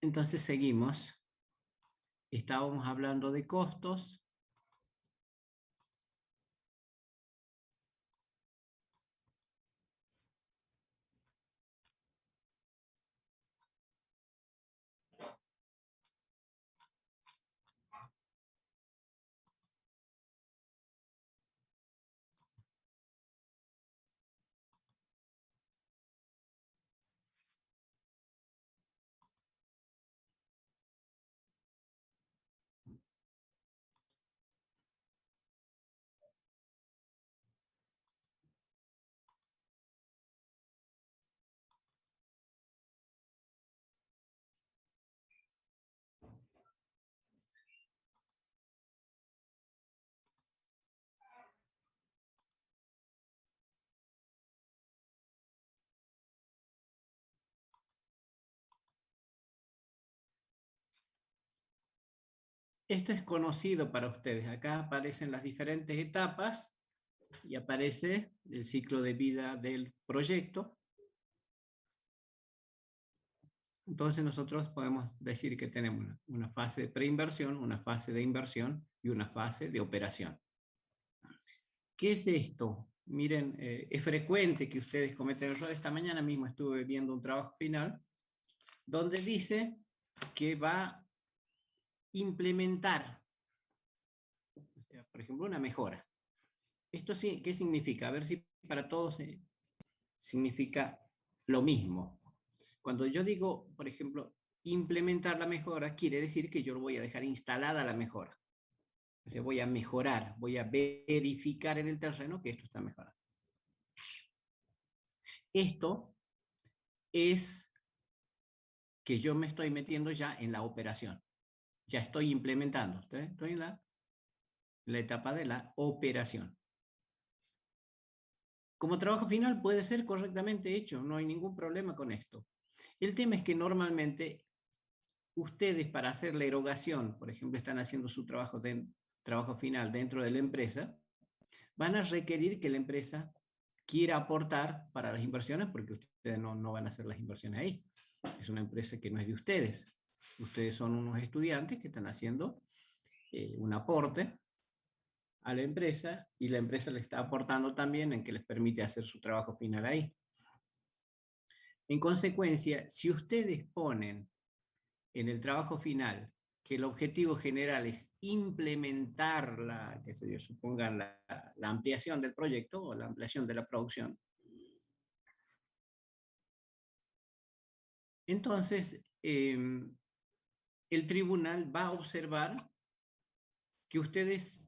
Entonces seguimos. Estábamos hablando de costos. Esto es conocido para ustedes. Acá aparecen las diferentes etapas y aparece el ciclo de vida del proyecto. Entonces nosotros podemos decir que tenemos una fase de preinversión, una fase de inversión y una fase de operación. ¿Qué es esto? Miren, es frecuente que ustedes cometen errores. Esta mañana mismo estuve viendo un trabajo final donde dice que va a implementar, o sea, por ejemplo, una mejora. ¿Esto sí, qué significa? A ver si para todos significa lo mismo. Cuando yo digo, por ejemplo, implementar la mejora, quiere decir que yo voy a dejar instalada la mejora. O sea, voy a mejorar, voy a verificar en el terreno que esto está mejorando. Esto es que yo me estoy metiendo ya en la operación. Ya estoy implementando. Estoy en la etapa de la operación. Como trabajo final puede ser correctamente hecho, no hay ningún problema con esto. El tema es que normalmente ustedes para hacer la erogación, por ejemplo, están haciendo su trabajo final dentro de la empresa, van a requerir que la empresa quiera aportar para las inversiones porque ustedes no van a hacer las inversiones ahí. Es una empresa que no es de ustedes. Ustedes son unos estudiantes que están haciendo un aporte a la empresa y la empresa le está aportando también en que les permite hacer su trabajo final ahí. En consecuencia, si ustedes ponen en el trabajo final que el objetivo general es implementar que se suponga la ampliación del proyecto o la ampliación de la producción, entonces el tribunal va a observar que ustedes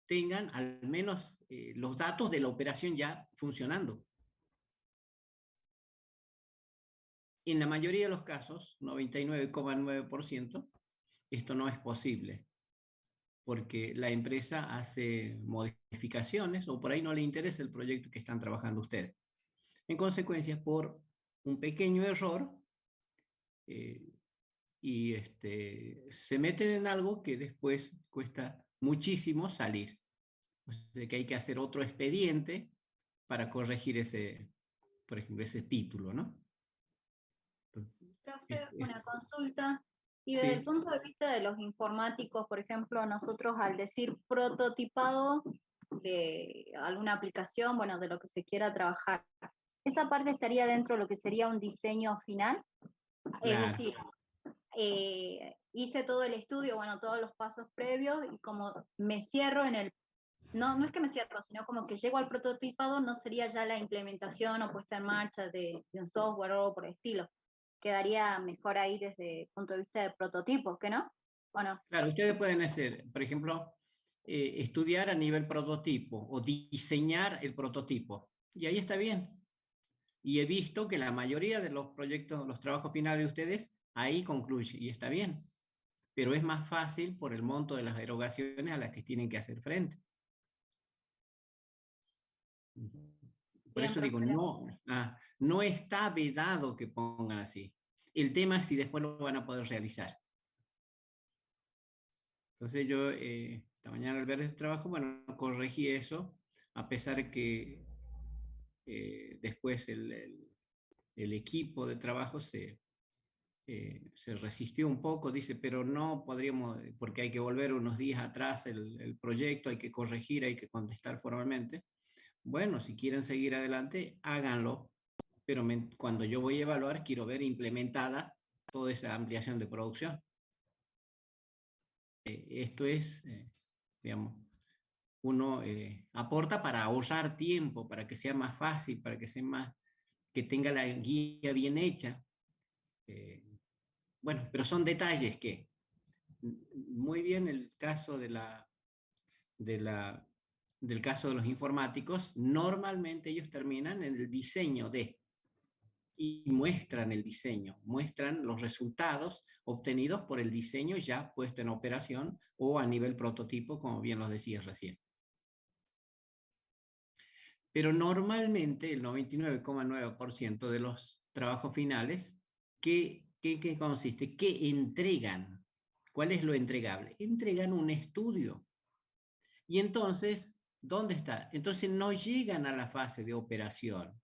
tengan al menos los datos de la operación ya funcionando. En la mayoría de los casos, 99,9%, esto no es posible, porque la empresa hace modificaciones o por ahí no le interesa el proyecto que están trabajando ustedes. En consecuencia, por un pequeño error, se meten en algo que después cuesta muchísimo salir. O sea, que hay que hacer otro expediente para corregir ese, por ejemplo, ese título, ¿no? Entonces, Profe, una consulta. Y desde el sí, punto de vista de los informáticos, por ejemplo, nosotros al decir prototipado de alguna aplicación, bueno, de lo que se quiera trabajar, ¿esa parte estaría dentro de lo que sería un diseño final? Es claro. decir, hice todo el estudio, bueno, todos los pasos previos y como me cierro en el, no es que me cierro, sino como que llego al prototipado, no sería ya la implementación o puesta en marcha de un software o algo por el estilo. Quedaría mejor ahí desde el punto de vista de prototipo, ¿que no? ¿O no? Claro, ustedes pueden hacer, por ejemplo, estudiar a nivel prototipo o diseñar el prototipo. Y ahí está bien. Y he visto que la mayoría de los proyectos, los trabajos finales de ustedes, ahí concluye y está bien. Pero es más fácil por el monto de las erogaciones a las que tienen que hacer frente. Por Bien, eso digo, profe. no está vedado que pongan así. El tema es si después lo van a poder realizar. Entonces yo esta mañana al ver el trabajo, bueno, corregí eso, a pesar de que después el equipo de trabajo se resistió un poco, dice, pero no podríamos, porque hay que volver unos días atrás el proyecto, hay que corregir, hay que contestar formalmente. Bueno, si quieren seguir adelante, háganlo, pero cuando yo voy a evaluar, quiero ver implementada toda esa ampliación de producción. Esto es, digamos, uno aporta para ahorrar tiempo, para que sea más fácil, para que sea más, que tenga la guía bien hecha. Bueno, pero son detalles que, muy bien el caso de la, del caso de los informáticos, normalmente ellos terminan en el diseño y muestran el diseño, muestran los resultados obtenidos por el diseño ya puesto en operación o a nivel prototipo, como bien lo decías recién. Pero normalmente el 99,9% de los trabajos finales, ¿qué consiste? ¿Qué entregan? ¿Cuál es lo entregable? Entregan un estudio. Y entonces, ¿dónde está? Entonces no llegan a la fase de operación,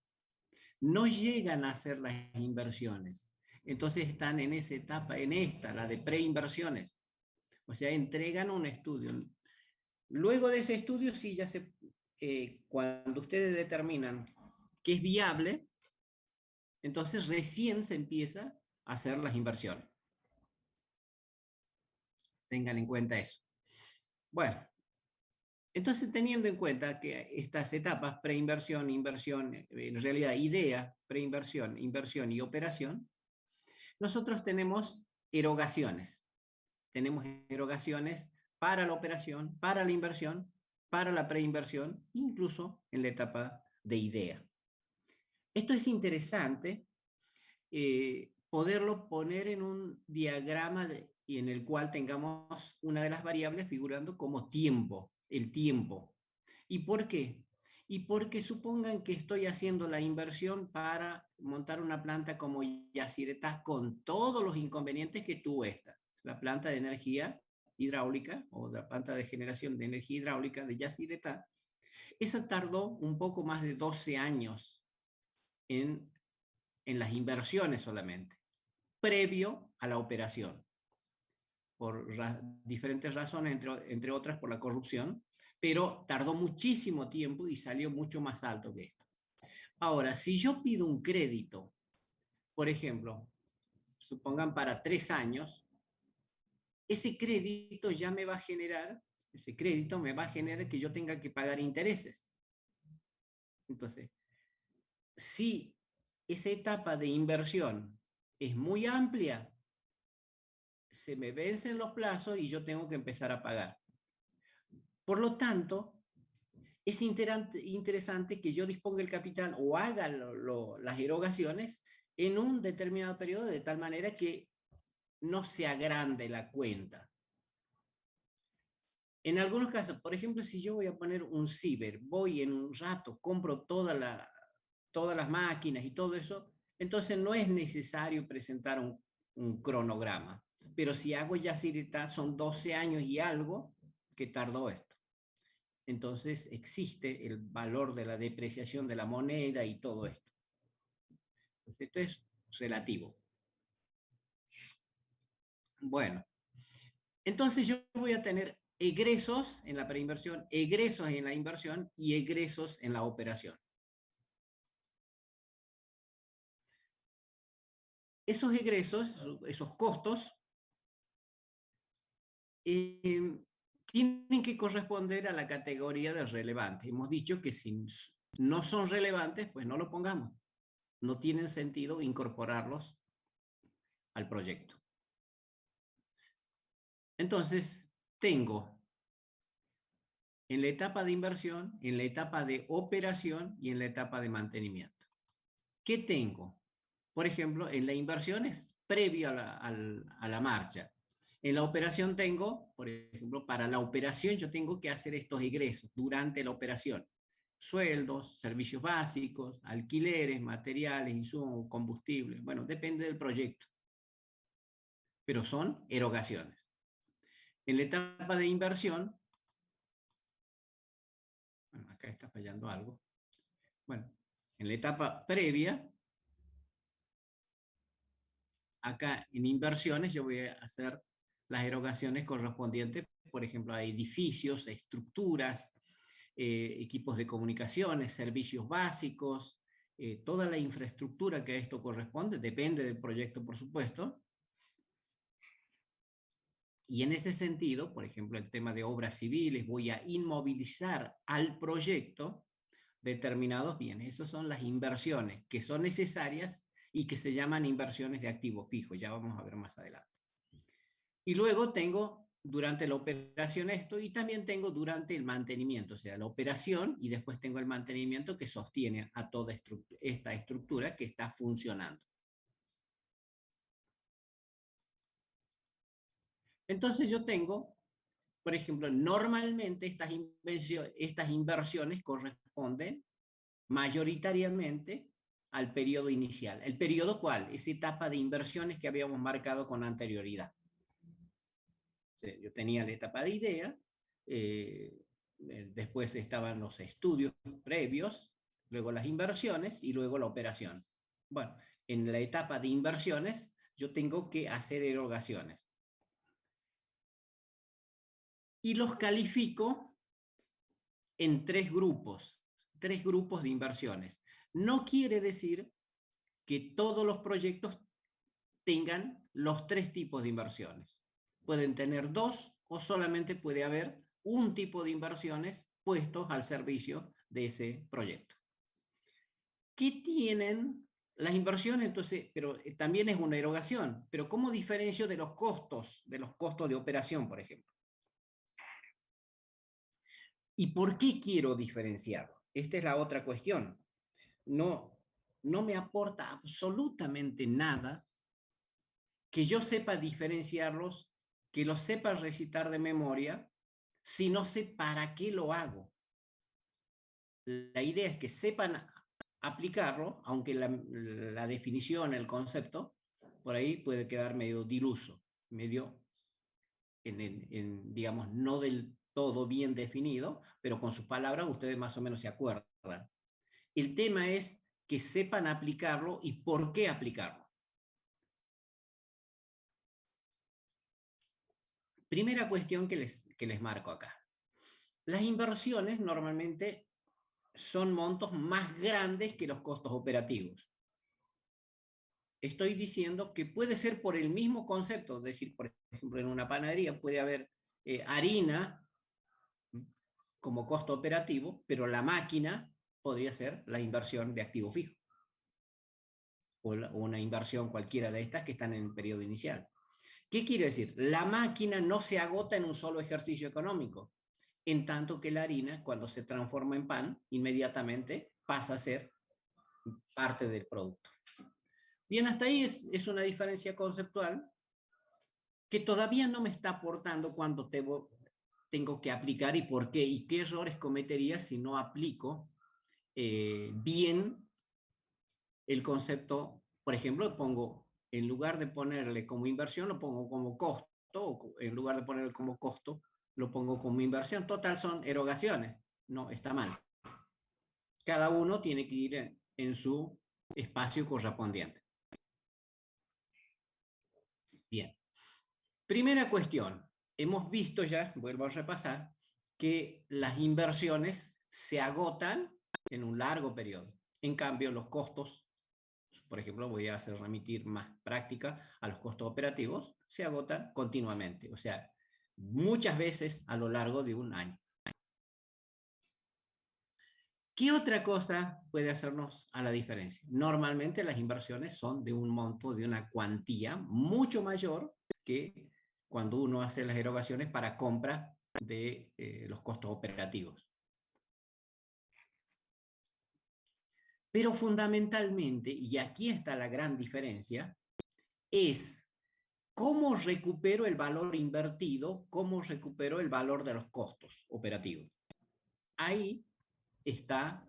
no llegan a hacer las inversiones. Entonces están en esa etapa, en esta, la de preinversiones. O sea, entregan un estudio. Luego de ese estudio, sí, ya cuando ustedes determinan que es viable, entonces recién se empieza a hacer las inversiones. Tengan en cuenta eso. Bueno, entonces teniendo en cuenta que estas etapas, preinversión, inversión, en realidad idea, preinversión, inversión y operación, nosotros tenemos erogaciones. Tenemos erogaciones para la operación, para la inversión, para la preinversión, incluso en la etapa de idea. Esto es interesante poderlo poner en un diagrama y en el cual tengamos una de las variables figurando como tiempo, el tiempo. ¿Y por qué? Y porque supongan que estoy haciendo la inversión para montar una planta como Yacyretá con todos los inconvenientes que tuvo esta, la planta de energía hidráulica o la planta de generación de energía hidráulica de Yacyretá. Esa tardó un poco más de 12 años en las inversiones solamente, previo a la operación, por diferentes razones, entre otras por la corrupción, pero tardó muchísimo tiempo y salió mucho más alto que esto. Ahora, si yo pido un crédito, por ejemplo, supongan para 3 años, ese crédito ya me va a generar, ese crédito me va a generar que yo tenga que pagar intereses. Entonces, si esa etapa de inversión es muy amplia, se me vencen los plazos y yo tengo que empezar a pagar. Por lo tanto, es interesante que yo disponga el capital o haga las erogaciones en un determinado periodo de tal manera que no se agrande la cuenta. En algunos casos, por ejemplo, si yo voy a poner un ciber, voy en un rato, compro todas las máquinas y todo eso, entonces no es necesario presentar un cronograma. Pero si hago Yacyretá, son 12 años y algo que tardó esto. Entonces existe el valor de la depreciación de la moneda y todo esto. Entonces, esto es relativo. Bueno, entonces yo voy a tener egresos en la preinversión, egresos en la inversión y egresos en la operación. Esos egresos, esos costos, tienen que corresponder a la categoría de relevante. Hemos dicho que si no son relevantes, pues no lo pongamos. No tienen sentido incorporarlos al proyecto. Entonces, tengo en la etapa de inversión, en la etapa de operación y en la etapa de mantenimiento. ¿Qué tengo? Por ejemplo, en la inversión es previo a la marcha. En la operación tengo, por ejemplo, para la operación yo tengo que hacer estos egresos durante la operación. Sueldos, servicios básicos, alquileres, materiales, insumos, combustibles. Bueno, depende del proyecto. Pero son erogaciones. En la etapa de inversión, bueno, acá está fallando algo. Bueno, en la etapa previa, acá en inversiones yo voy a hacer las erogaciones correspondientes, por ejemplo, a edificios, estructuras, equipos de comunicaciones, servicios básicos, toda la infraestructura que a esto corresponde, depende del proyecto, por supuesto. Y en ese sentido, por ejemplo, el tema de obras civiles, voy a inmovilizar al proyecto determinados bienes. Esas son las inversiones que son necesarias y que se llaman inversiones de activo fijo. Ya vamos a ver más adelante. Y luego tengo durante la operación esto, y también tengo durante el mantenimiento, o sea, la operación, y después tengo el mantenimiento que sostiene a toda esta estructura que está funcionando. Entonces yo tengo, por ejemplo, normalmente estas inversiones corresponden mayoritariamente al periodo inicial. ¿El periodo cuál? Esa etapa de inversiones que habíamos marcado con anterioridad. Yo tenía la etapa de idea, después estaban los estudios previos, luego las inversiones y luego la operación. Bueno, en la etapa de inversiones yo tengo que hacer erogaciones. Y los califico en tres grupos de inversiones. No quiere decir que todos los proyectos tengan los tres tipos de inversiones. Pueden tener dos o solamente puede haber un tipo de inversiones puestos al servicio de ese proyecto. ¿Qué tienen las inversiones? Entonces, pero también es una erogación, pero ¿cómo diferencio de los costos de operación, por ejemplo? ¿Y por qué quiero diferenciarlo? Esta es la otra cuestión. No me aporta absolutamente nada que yo sepa diferenciarlos, que los sepa recitar de memoria, si no sé para qué lo hago. La idea es que sepan aplicarlo, aunque la definición, el concepto, por ahí puede quedar medio diluso, medio, digamos, no del todo bien definido, pero con sus palabras ustedes más o menos se acuerdan. El tema es que sepan aplicarlo y por qué aplicarlo. Primera cuestión que les marco acá. Las inversiones normalmente son montos más grandes que los costos operativos. Estoy diciendo que puede ser por el mismo concepto, es decir, por ejemplo, en una panadería puede haber harina como costo operativo, pero la máquina podría ser la inversión de activo fijo, o una inversión cualquiera de estas que están en el periodo inicial. ¿Qué quiere decir? La máquina no se agota en un solo ejercicio económico, en tanto que la harina, cuando se transforma en pan, inmediatamente pasa a ser parte del producto. Bien, hasta ahí es una diferencia conceptual que todavía no me está aportando cuando tengo que aplicar y por qué, y qué errores cometería si no aplico bien el concepto. Por ejemplo, en lugar de ponerle como inversión, lo pongo como costo, o en lugar de ponerle como costo, lo pongo como inversión. Total, son erogaciones. No, está mal. Cada uno tiene que ir en su espacio correspondiente. Bien. Primera cuestión. Hemos visto ya, vuelvo a repasar, que las inversiones se agotan en un largo periodo. En cambio, los costos, por ejemplo, voy a hacer remitir más práctica a los costos operativos, se agotan continuamente, o sea, muchas veces a lo largo de un año. ¿Qué otra cosa puede hacernos a la diferencia? Normalmente las inversiones son de un monto, de una cuantía mucho mayor que cuando uno hace las erogaciones para compra de los costos operativos. Pero fundamentalmente, y aquí está la gran diferencia, es cómo recupero el valor invertido, cómo recupero el valor de los costos operativos. Ahí está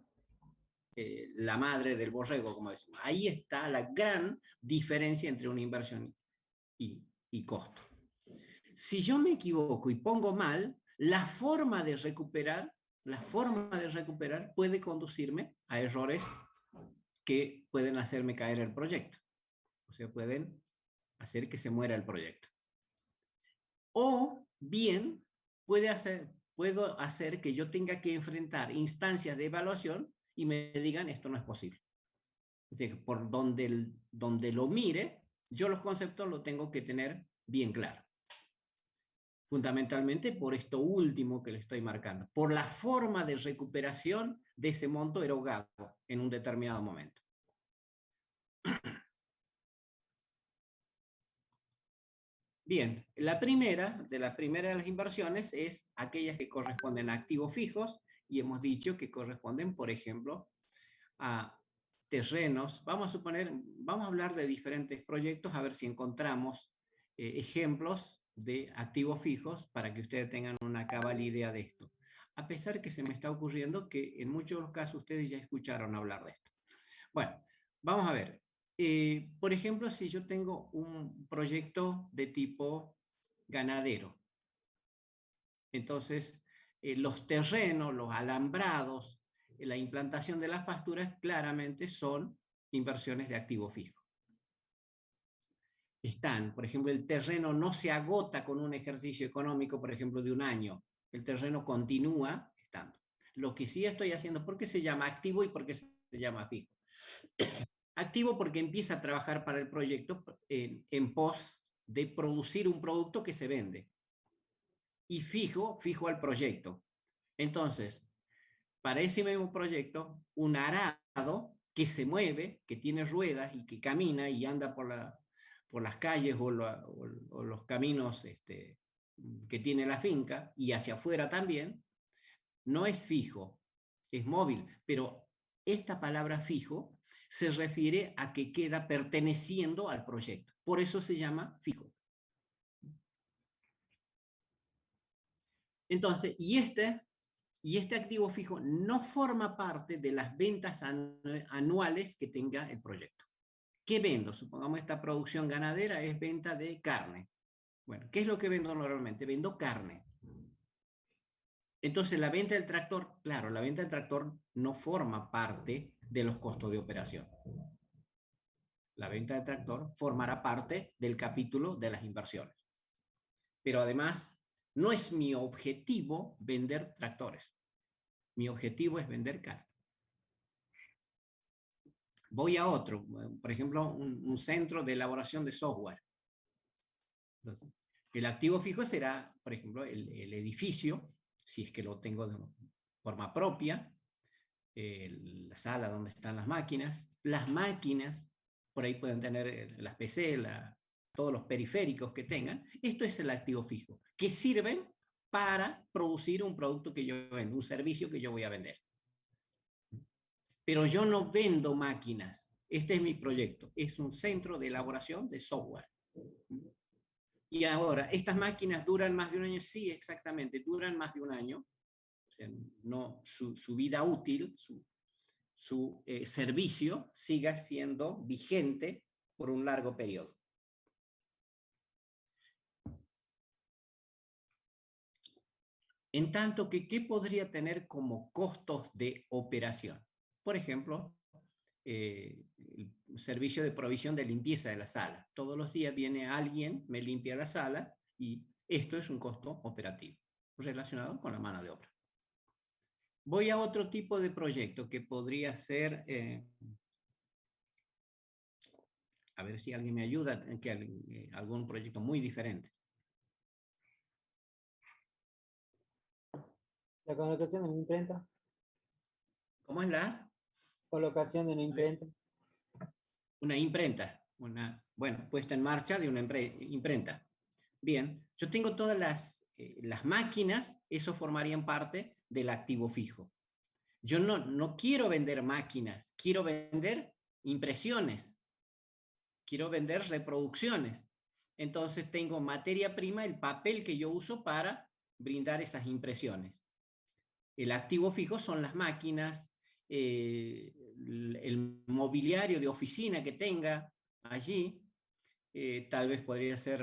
la madre del borrego, como decimos. Ahí está la gran diferencia entre una inversión y costo. Si yo me equivoco y pongo mal, la forma de recuperar puede conducirme a errores que pueden hacerme caer el proyecto. O sea, pueden hacer que se muera el proyecto. O bien, puedo hacer que yo tenga que enfrentar instancias de evaluación y me digan esto no es posible. Es decir, por donde lo mire, yo los conceptos los tengo que tener bien claro. Fundamentalmente por esto último que le estoy marcando, por la forma de recuperación de ese monto erogado en un determinado momento. Bien, la primera de las inversiones es aquellas que corresponden a activos fijos y hemos dicho que corresponden, por ejemplo, a terrenos. Vamos a hablar de diferentes proyectos a ver si encontramos ejemplos de activos fijos para que ustedes tengan una cabal idea de esto. A pesar que se me está ocurriendo que en muchos de los casos ustedes ya escucharon hablar de esto. Bueno, vamos a ver. Por ejemplo, si yo tengo un proyecto de tipo ganadero, entonces los terrenos, los alambrados, la implantación de las pasturas claramente son inversiones de activo fijo. Por ejemplo, el terreno no se agota con un ejercicio económico, por ejemplo, de un año. El terreno continúa estando. Lo que sí estoy haciendo, ¿por qué se llama activo y por qué se llama fijo? Activo porque empieza a trabajar para el proyecto en pos de producir un producto que se vende. Y fijo al proyecto. Entonces, para ese mismo proyecto, un arado que se mueve, que tiene ruedas y que camina y anda por las calles o los caminos que tiene la finca y hacia afuera también, no es fijo, es móvil, pero esta palabra fijo se refiere a que queda perteneciendo al proyecto. Por eso se llama fijo. Entonces, y este activo fijo no forma parte de las ventas anuales que tenga el proyecto. ¿Qué vendo? Supongamos esta producción ganadera es venta de carne. Bueno, ¿qué es lo que vendo normalmente? Vendo carne. Entonces, la venta del tractor, claro, la venta del tractor no forma parte de los costos de operación. La venta del tractor formará parte del capítulo de las inversiones. Pero además, no es mi objetivo vender tractores. Mi objetivo es vender carne. Voy a otro, por ejemplo, un centro de elaboración de software. Entonces, el activo fijo será, por ejemplo, el edificio, si es que lo tengo de forma propia, la sala donde están las máquinas, por ahí pueden tener las PC, todos los periféricos que tengan. Esto es el activo fijo, que sirven para producir un producto que yo vendo, un servicio que yo voy a vender. Pero yo no vendo máquinas. Este es mi proyecto. Es un centro de elaboración de software. Y ahora, ¿estas máquinas duran más de un año? Sí, exactamente, duran más de un año. O sea, no, su vida útil, su servicio siga siendo vigente por un largo periodo. En tanto que, ¿qué podría tener como costos de operación? Por ejemplo, el servicio de provisión de limpieza de la sala. Todos los días viene alguien, me limpia la sala y esto es un costo operativo relacionado con la mano de obra. Voy a otro tipo de proyecto que podría ser, a ver si alguien me ayuda, algún proyecto muy diferente. La colocación de una imprenta. ¿Cómo es la? Colocación de una imprenta. Una imprenta, bueno, puesta en marcha de una imprenta. Bien, yo tengo todas las máquinas, eso formarían parte del activo fijo. Yo no quiero vender máquinas, quiero vender impresiones, quiero vender reproducciones. Entonces tengo materia prima, el papel que yo uso para brindar esas impresiones. El activo fijo son las máquinas, el mobiliario de oficina que tenga allí, tal vez podría ser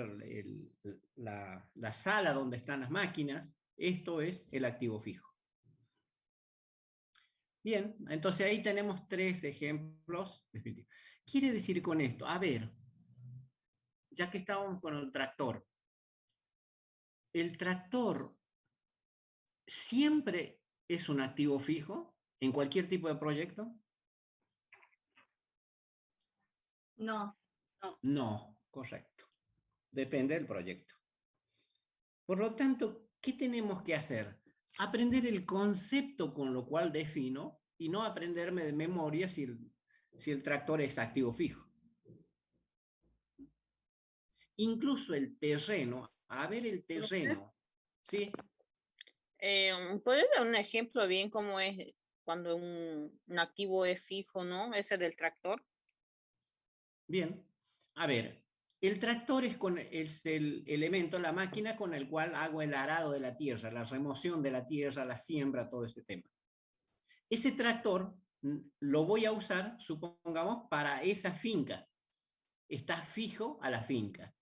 la sala donde están las máquinas. Esto es el activo fijo. Bien, entonces ahí tenemos 3 ejemplos. Quiere decir con esto, a ver, ya que estábamos con el tractor siempre es un activo fijo en cualquier tipo de proyecto. No, No, correcto. Depende del proyecto. Por lo tanto, ¿qué tenemos que hacer? Aprender el concepto con lo cual defino y no aprenderme de memoria si el tractor es activo fijo. Incluso el terreno, a ver el terreno, ¿sí? ¿Puedes dar un ejemplo bien cómo es cuando un activo es fijo, ¿no? Ese del tractor. Bien, a ver, el tractor es el elemento, la máquina con el cual hago el arado de la tierra, la remoción de la tierra, la siembra, todo ese tema. Ese tractor lo voy a usar, supongamos, para esa finca. Está fijo a la finca.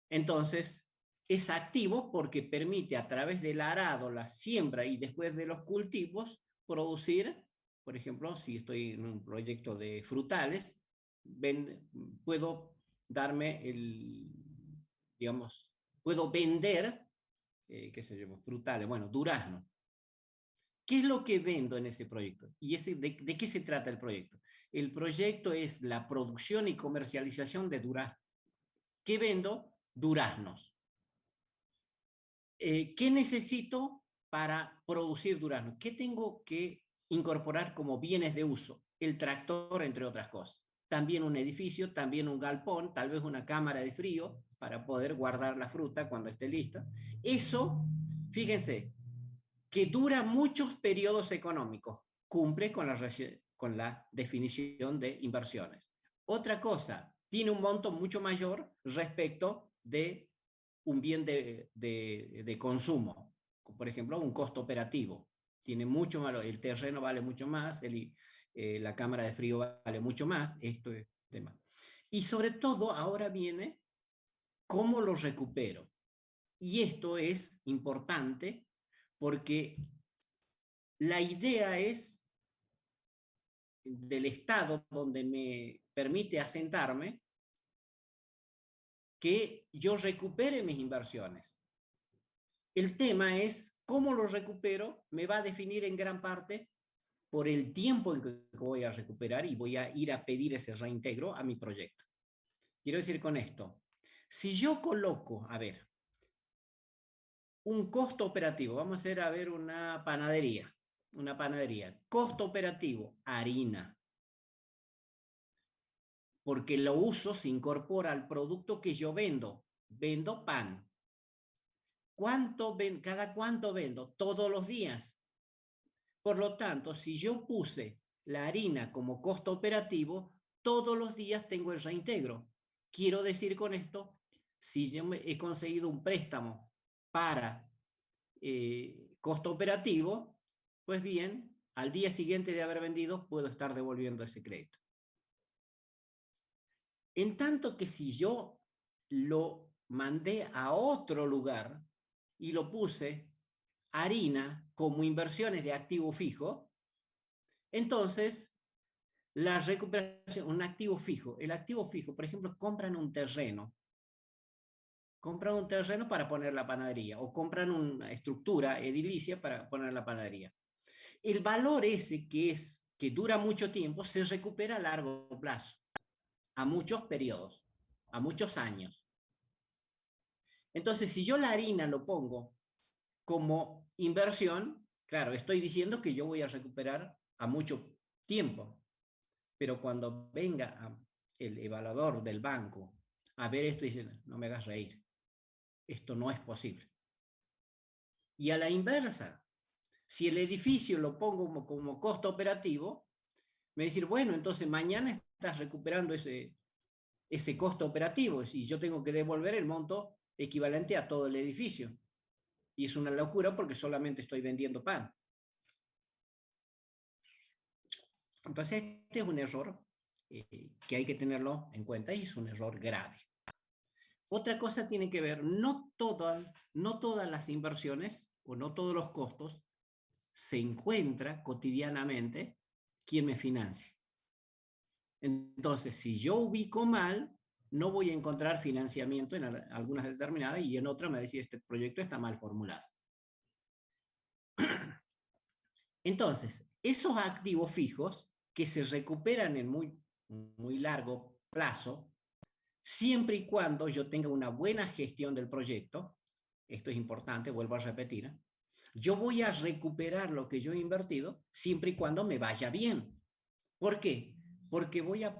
Entonces, es activo porque permite a través del arado, la siembra y después de los cultivos, producir, por ejemplo, si estoy en un proyecto de frutales, puedo darme digamos, puedo vender, qué sé yo, frutales, bueno, durazno. ¿Qué es lo que vendo en ese proyecto? ¿Y de qué se trata el proyecto? El proyecto es la producción y comercialización de durazno. ¿Qué vendo? Duraznos. ¿Qué necesito para producir duraznos? ¿Qué tengo que incorporar como bienes de uso? El tractor, entre otras cosas. También un edificio, también un galpón, tal vez una cámara de frío para poder guardar la fruta cuando esté lista. Eso, fíjense, que dura muchos periodos económicos, cumple con la definición de inversiones. Otra cosa, tiene un monto mucho mayor respecto de un bien de consumo, por ejemplo, un costo operativo. Tiene mucho más, el terreno vale mucho más, la cámara de frío vale mucho más, esto es tema. Y sobre todo, ahora viene cómo lo recupero. Y esto es importante porque la idea es del Estado donde me permite asentarme que yo recupere mis inversiones. El tema es cómo lo recupero, me va a definir en gran parte por el tiempo en que voy a recuperar y voy a ir a pedir ese reintegro a mi proyecto. Quiero decir con esto, si yo coloco, a ver, un costo operativo, vamos a hacer a ver una panadería, costo operativo, harina, porque lo uso, se incorpora al producto que yo vendo, vendo pan. ¿Cada cuánto vendo? Todos los días. Por lo tanto, si yo puse la harina como costo operativo, todos los días tengo el reintegro. Quiero decir con esto, si yo he conseguido un préstamo para costo operativo, pues bien, al día siguiente de haber vendido, puedo estar devolviendo ese crédito. En tanto que si yo lo mandé a otro lugar y lo puse harina como inversiones de activo fijo, entonces la recuperación, un activo fijo, el activo fijo, por ejemplo, compran un terreno para poner la panadería o compran una estructura edilicia para poner la panadería. El valor ese que dura mucho tiempo se recupera a largo plazo, a muchos periodos, a muchos años. Entonces, si yo la harina lo pongo como inversión, claro, estoy diciendo que yo voy a recuperar a mucho tiempo, pero cuando venga el evaluador del banco a ver esto, dicen, no me hagas reír, esto no es posible. Y a la inversa, si el edificio lo pongo como costo operativo, me decir, bueno, entonces mañana estás recuperando ese costo operativo y yo tengo que devolver el monto equivalente a todo el edificio. Y es una locura porque solamente estoy vendiendo pan. Entonces, este es un error que hay que tenerlo en cuenta y es un error grave. Otra cosa tiene que ver, no todas las inversiones o no todos los costos se encuentra cotidianamente quien me financie. Entonces, si yo ubico mal, no voy a encontrar financiamiento en algunas determinadas y en otras me va a decir este proyecto está mal formulado. Entonces, esos activos fijos que se recuperan en muy largo plazo, siempre y cuando yo tenga una buena gestión del proyecto, esto es importante, vuelvo a repetir, yo voy a recuperar lo que yo he invertido siempre y cuando me vaya bien. ¿Por qué? Porque voy a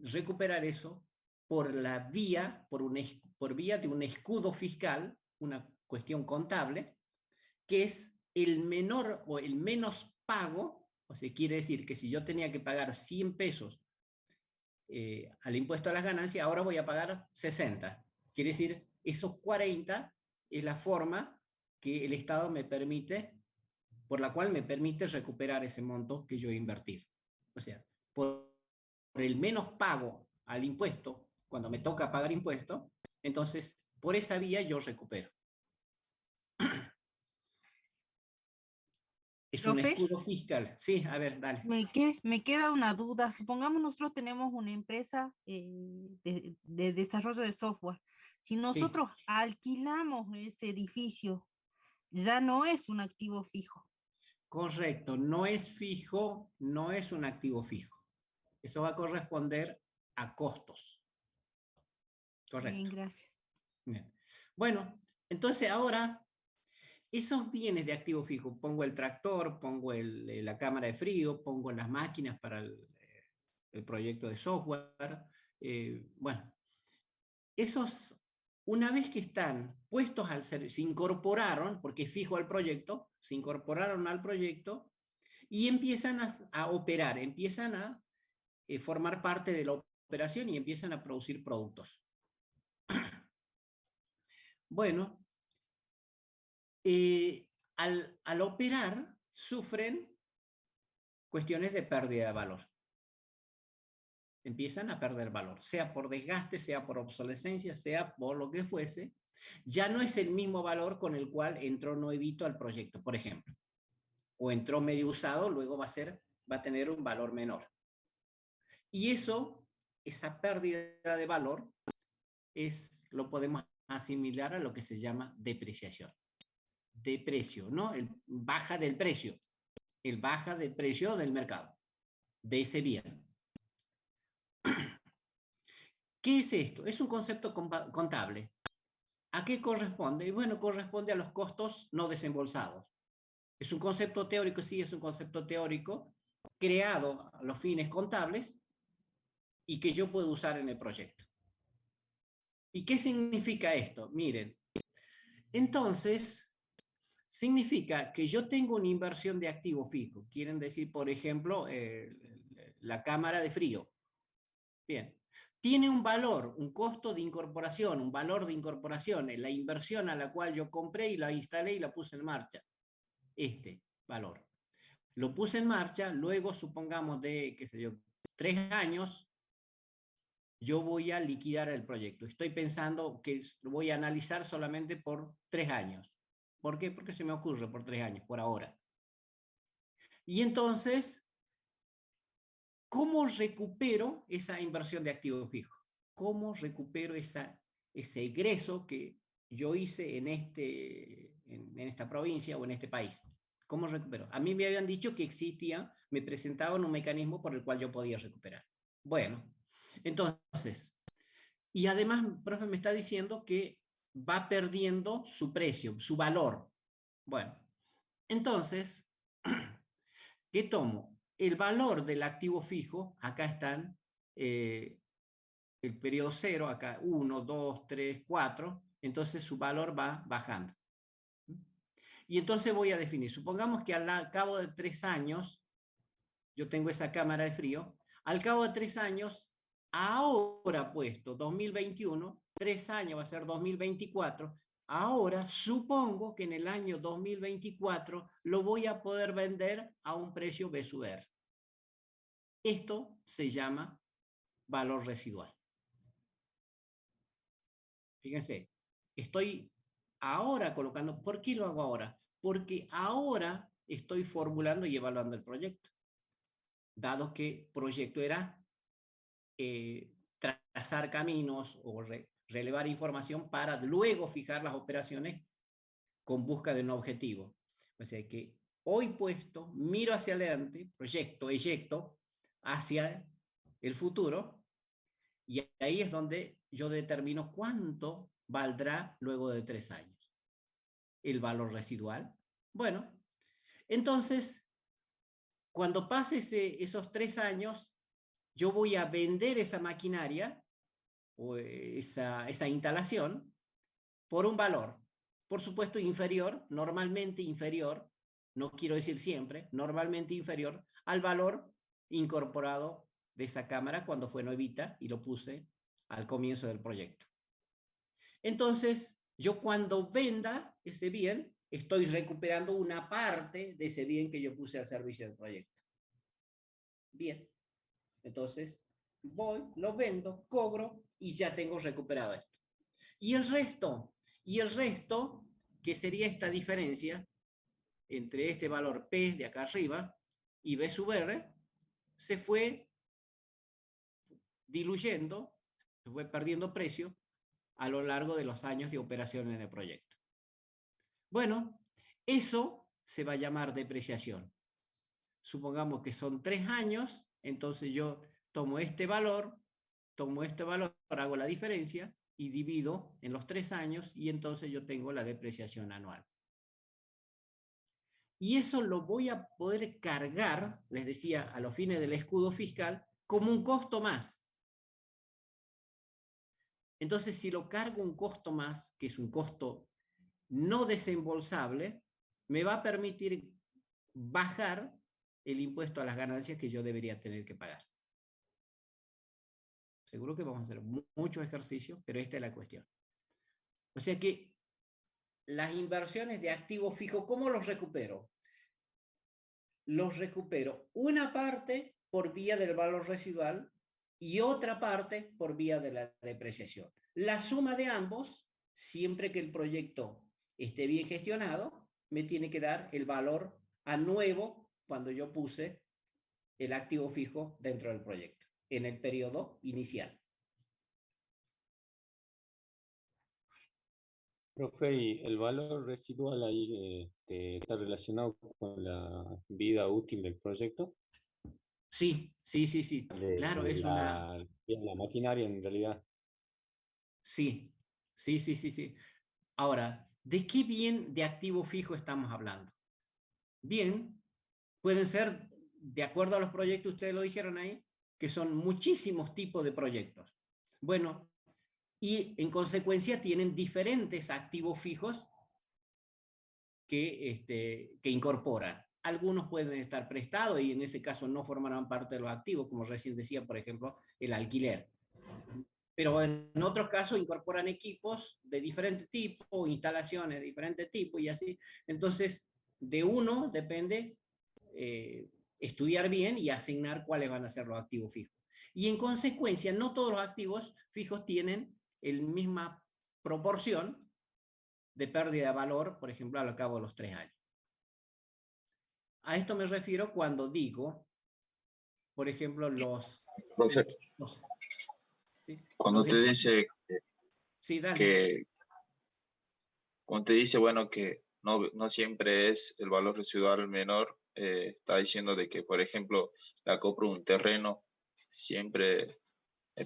recuperar eso por vía de un escudo fiscal, una cuestión contable, que es el menor o el menos pago, o sea, quiere decir que si yo tenía que pagar 100 pesos al impuesto a las ganancias, ahora voy a pagar 60. Quiere decir, esos 40 es la forma que el Estado me permite, por la cual me permite recuperar ese monto que yo he invertido. O sea, por el menos pago al impuesto, cuando me toca pagar impuesto, entonces por esa vía yo recupero. Es un Profe, escudo fiscal. Sí, a ver, dale. me queda una duda. Supongamos nosotros tenemos una empresa de desarrollo de software. Si Sí, nosotros alquilamos ese edificio, ya no es un activo fijo. correcto. No es fijo, no es un activo fijo. Eso va a corresponder a costos. Bien, Correcto. gracias. Bien. Bueno, entonces ahora esos bienes de activo fijo, pongo el tractor, pongo la cámara de frío, pongo las máquinas para el proyecto de software. Bueno, esos, una vez que están puestos al servicio, se incorporaron, porque es fijo al proyecto, se incorporaron al proyecto y empiezan a operar, empiezan a formar parte de la operación y empiezan a producir productos. Bueno, al operar sufren cuestiones de pérdida de valor. Empiezan a perder valor, sea por desgaste, sea por obsolescencia, sea por lo que fuese. Ya no es el mismo valor con el cual entró nuevito al proyecto, por ejemplo. O entró medio usado, luego va a tener un valor menor. Y esa pérdida de valor, lo podemos asimilar a lo que se llama depreciación. De precio, ¿no? Baja del precio. El baja del precio del mercado, de ese bien. ¿Qué es esto? Es un concepto contable. ¿A qué corresponde? Bueno, corresponde a los costos no desembolsados. Es un concepto teórico, sí, es un concepto teórico creado a los fines contables y que yo puedo usar en el proyecto. ¿Y qué significa esto? Miren, entonces, significa que yo tengo una inversión de activo fijo. Quieren decir, por ejemplo, la cámara de frío. Bien. Tiene un valor, un costo de incorporación, un valor de incorporación, en la inversión a la cual yo compré y la instalé y la puse en marcha. Este valor. Lo puse en marcha, luego supongamos de, qué sé yo, 3 años, yo voy a liquidar el proyecto. Estoy pensando que lo voy a analizar solamente por 3 años. ¿Por qué? Porque se me ocurre por 3 años, por ahora. Y entonces, ¿cómo recupero esa inversión de activo fijo? ¿Cómo recupero ese egreso que yo hice en esta provincia o en este país? ¿Cómo recupero? A mí me habían dicho que me presentaban un mecanismo por el cual yo podía recuperar. Bueno, entonces, y además, profe, me está diciendo que va perdiendo su precio, su valor. Bueno, entonces, ¿qué tomo? El valor del activo fijo, acá están el periodo 0, acá 1, 2, 3, 4, entonces su valor va bajando. Y entonces voy a definir, supongamos que al cabo de 3 años, yo tengo esa cámara de frío, al cabo de 3 años, ahora puesto 2021, 3 años va a ser 2024, ahora supongo que en el año 2024 lo voy a poder vender a un precio B sub R. Esto se llama valor residual. Fíjense, estoy ahora colocando, ¿por qué lo hago ahora? Porque ahora estoy formulando y evaluando el proyecto, dado que el proyecto era trazar caminos o relevar información para luego fijar las operaciones con busca de un objetivo. O sea que hoy puesto, miro hacia adelante, eyecto hacia el futuro, y ahí es donde yo determino cuánto valdrá luego de 3 años. El valor residual. Bueno, entonces, cuando pase esos 3 años, yo voy a vender esa maquinaria o esa instalación por un valor, por supuesto inferior, normalmente inferior, no quiero decir siempre, normalmente inferior al valor incorporado de esa cámara cuando fue nuevita y lo puse al comienzo del proyecto. Entonces, yo cuando venda ese bien, estoy recuperando una parte de ese bien que yo puse al servicio del proyecto. Bien, entonces voy, lo vendo, cobro y ya tengo recuperado esto. Y el resto, que sería esta diferencia entre este valor P de acá arriba y B sub R, se fue diluyendo, se fue perdiendo precio a lo largo de los años de operación en el proyecto. Bueno, eso se va a llamar depreciación. Supongamos que son 3 años, entonces yo tomo este valor, hago la diferencia y divido en los 3 años y entonces yo tengo la depreciación anual. Y eso lo voy a poder cargar, les decía, a los fines del escudo fiscal, como un costo más. Entonces, si lo cargo un costo más, que es un costo no desembolsable, me va a permitir bajar el impuesto a las ganancias que yo debería tener que pagar. Seguro que vamos a hacer muchos ejercicios, pero esta es la cuestión. O sea que las inversiones de activo fijo, ¿cómo los recupero? Los recupero una parte por vía del valor residual y otra parte por vía de la depreciación. La suma de ambos, siempre que el proyecto esté bien gestionado, me tiene que dar el valor a nuevo cuando yo puse el activo fijo dentro del proyecto, en el periodo inicial. Profe, ¿y el valor residual ahí está relacionado con la vida útil del proyecto? Sí. Claro, De es una... la maquinaria en realidad. Sí. Ahora, ¿de qué bien de activo fijo estamos hablando? Bien, pueden ser, de acuerdo a los proyectos, ustedes lo dijeron ahí, que son muchísimos tipos de proyectos. Bueno, y en consecuencia tienen diferentes activos fijos que incorporan. Algunos pueden estar prestados y en ese caso no formarán parte de los activos, como recién decía, por ejemplo, el alquiler. Pero en otros casos incorporan equipos de diferente tipo, instalaciones de diferente tipo y así. Entonces, de uno depende estudiar bien y asignar cuáles van a ser los activos fijos. Y en consecuencia, no todos los activos fijos tienen la misma proporción de pérdida de valor, por ejemplo, al cabo de los 3 años. A esto me refiero cuando digo, por ejemplo, Profe, ¿sí? cuando te dice Sí, dale. que, cuando te dice, bueno, que no siempre es el valor residual el menor, está diciendo de que, por ejemplo, la compra de un terreno, siempre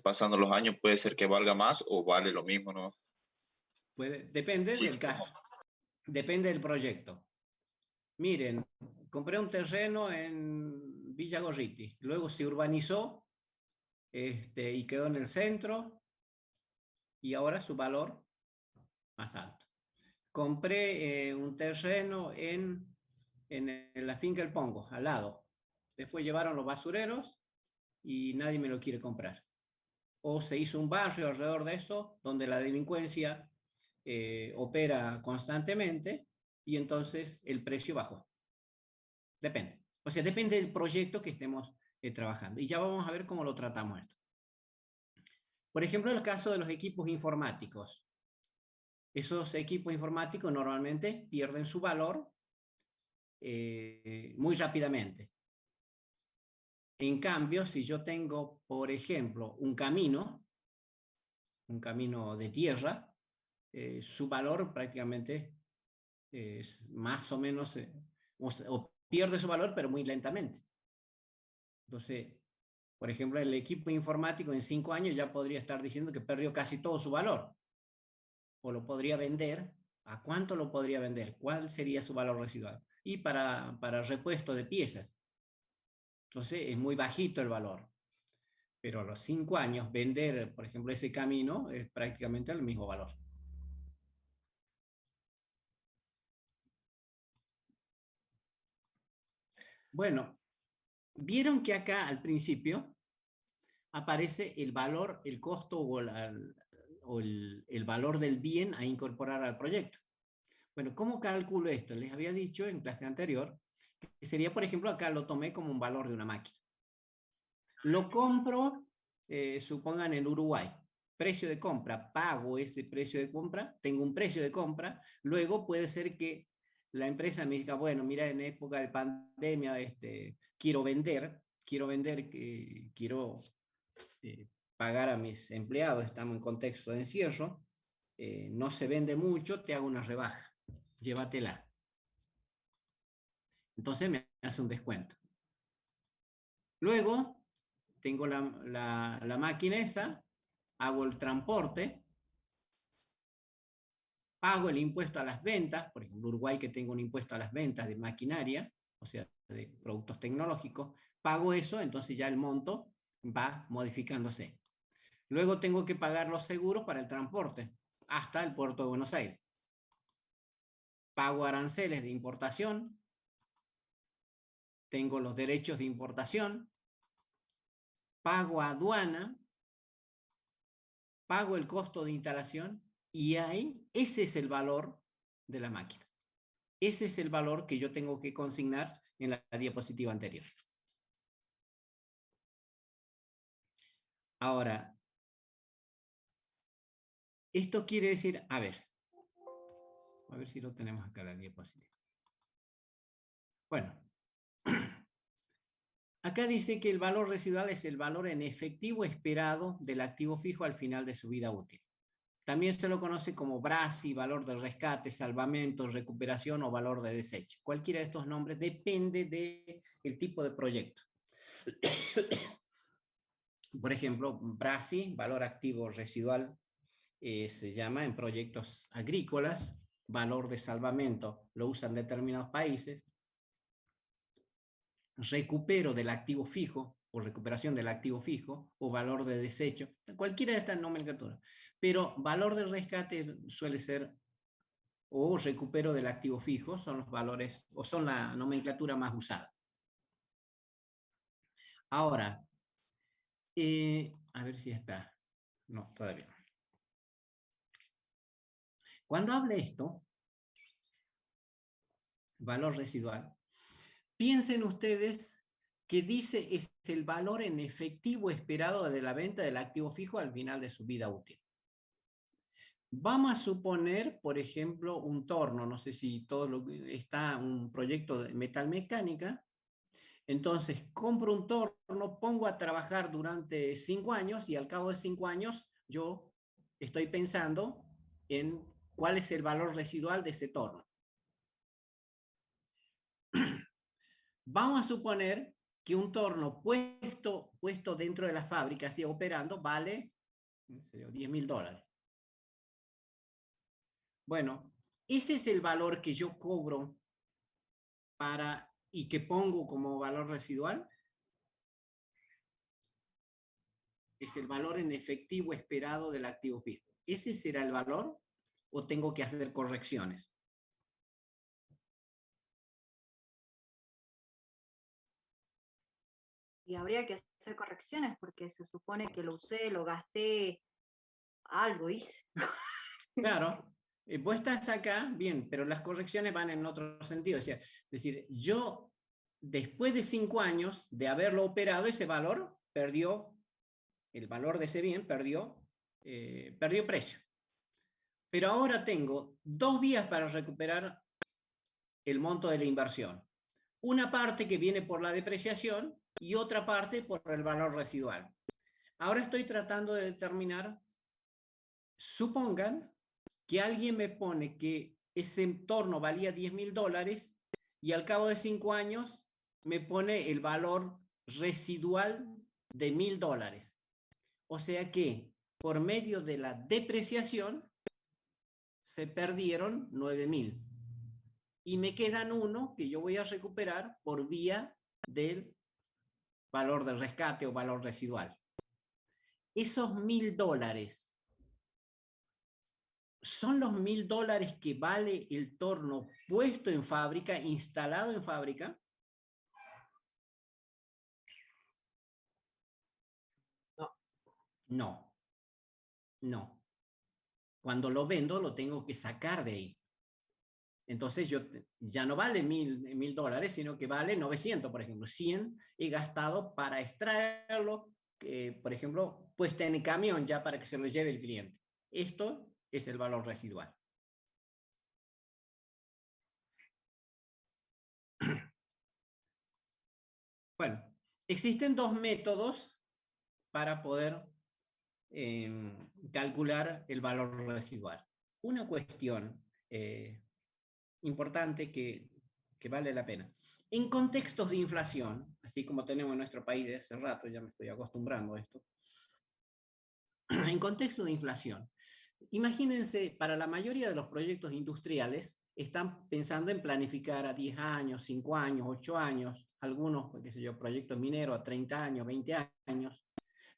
pasando los años puede ser que valga más o vale lo mismo, ¿no? Depende Sí. del caso, depende del proyecto. Miren, compré un terreno en Villa Gorriti, luego se urbanizó y quedó en el centro y ahora su valor más alto. Compré un terreno en la finca El Pongo, al lado. Después llevaron los basureros y nadie me lo quiere comprar. O se hizo un barrio alrededor de eso, donde la delincuencia opera constantemente y entonces el precio bajó. Depende. O sea, depende del proyecto que estemos trabajando. Y ya vamos a ver cómo lo tratamos esto. Por ejemplo, en el caso de los equipos informáticos. Esos equipos informáticos normalmente pierden su valor muy rápidamente. En cambio, si yo tengo, por ejemplo, un camino, un camino de tierra, su valor prácticamente es más o menos, o pierde su valor, pero muy lentamente. Entonces, por ejemplo, el equipo informático en 5 años ya podría estar diciendo que perdió casi todo su valor. O lo podría vender. ¿A cuánto lo podría vender? ¿Cuál sería su valor residual? Y para repuesto de piezas. Entonces, es muy bajito el valor. Pero a los 5 años, vender, por ejemplo, ese camino es prácticamente el mismo valor. Bueno, vieron que acá al principio aparece el valor, el costo o el valor del bien a incorporar al proyecto. Bueno, ¿cómo calculo esto? Les había dicho en clase anterior que sería, por ejemplo, acá lo tomé como un valor de una máquina. Lo compro, supongan en Uruguay, precio de compra, pago ese precio de compra, tengo un precio de compra, luego puede ser que la empresa me diga, bueno, mira, en época de pandemia quiero vender, quiero pagar a mis empleados, estamos en contexto de encierro, no se vende mucho, te hago una rebaja, llévatela. Entonces me hace un descuento. Luego, tengo la máquina esa, hago el transporte, pago el impuesto a las ventas, por ejemplo, Uruguay que tengo un impuesto a las ventas de maquinaria, o sea, de productos tecnológicos, pago eso, entonces ya el monto va modificándose. Luego tengo que pagar los seguros para el transporte hasta el puerto de Buenos Aires. Pago aranceles de importación, tengo los derechos de importación, pago aduana, pago el costo de instalación y ahí ese es el valor de la máquina. Ese es el valor que yo tengo que consignar en la diapositiva anterior. Ahora, esto quiere decir, a ver si lo tenemos acá la diapositiva. Bueno, acá dice que el valor residual es el valor en efectivo esperado del activo fijo al final de su vida útil. También se lo conoce como BRASI, valor de rescate, salvamento, recuperación o valor de desecho. Cualquiera de estos nombres depende del tipo de proyecto. Por ejemplo, BRASI, valor activo residual, se llama en proyectos agrícolas, valor de salvamento, lo usan determinados países. Recupero del activo fijo, o recuperación del activo fijo, o valor de desecho, cualquiera de estas nomenclaturas. Pero valor de rescate suele ser, o recupero del activo fijo, son los valores, o son la nomenclatura más usada. Ahora, a ver si está. No, todavía no. Cuando hable esto, valor residual, piensen ustedes que dice es el valor en efectivo esperado de la venta del activo fijo al final de su vida útil. Vamos a suponer, por ejemplo, un torno, no sé si está un proyecto de metalmecánica, entonces compro un torno, pongo a trabajar durante 5 años y al cabo de 5 años yo estoy pensando en cuál es el valor residual de ese torno. Vamos a suponer que un torno puesto dentro de la fábrica, así operando, vale $10.000. Bueno, ese es el valor que yo cobro y que pongo como valor residual. Es el valor en efectivo esperado del activo fijo. ¿Ese será el valor o tengo que hacer correcciones? Y habría que hacer correcciones porque se supone que lo usé, lo gasté, algo hice. Claro, vos estás acá, bien, pero las correcciones van en otro sentido. O sea, es decir, yo después de 5 años de haberlo operado, ese valor perdió, el valor de ese bien perdió precio. Pero ahora tengo 2 vías para recuperar el monto de la inversión. Una parte que viene por la depreciación y otra parte por el valor residual. Ahora estoy tratando de determinar Supongan que alguien me pone que ese entorno valía $10.000 y al cabo de 5 años me pone el valor residual de $1.000. O sea que por medio de la depreciación se perdieron 9.000. Y me quedan uno que yo voy a recuperar por vía del valor de rescate o valor residual. Esos $1.000 son los $1.000 que vale el torno puesto en fábrica, instalado en fábrica. No, no. Cuando lo vendo lo tengo que sacar de ahí. Entonces ya no vale $1.000, sino que vale 900, por ejemplo. 100 he gastado para extraerlo, por ejemplo, puesta en el camión ya para que se lo lleve el cliente. Esto es el valor residual. Bueno, existen dos métodos para poder calcular el valor residual. Una cuestión importante que vale la pena. En contextos de inflación, así como tenemos en nuestro país de hace rato, ya me estoy acostumbrando a esto, en contexto de inflación, imagínense, para la mayoría de los proyectos industriales, están pensando en planificar a 10 años, 5 años, 8 años, algunos, qué sé yo, proyectos mineros a 30 años, 20 años.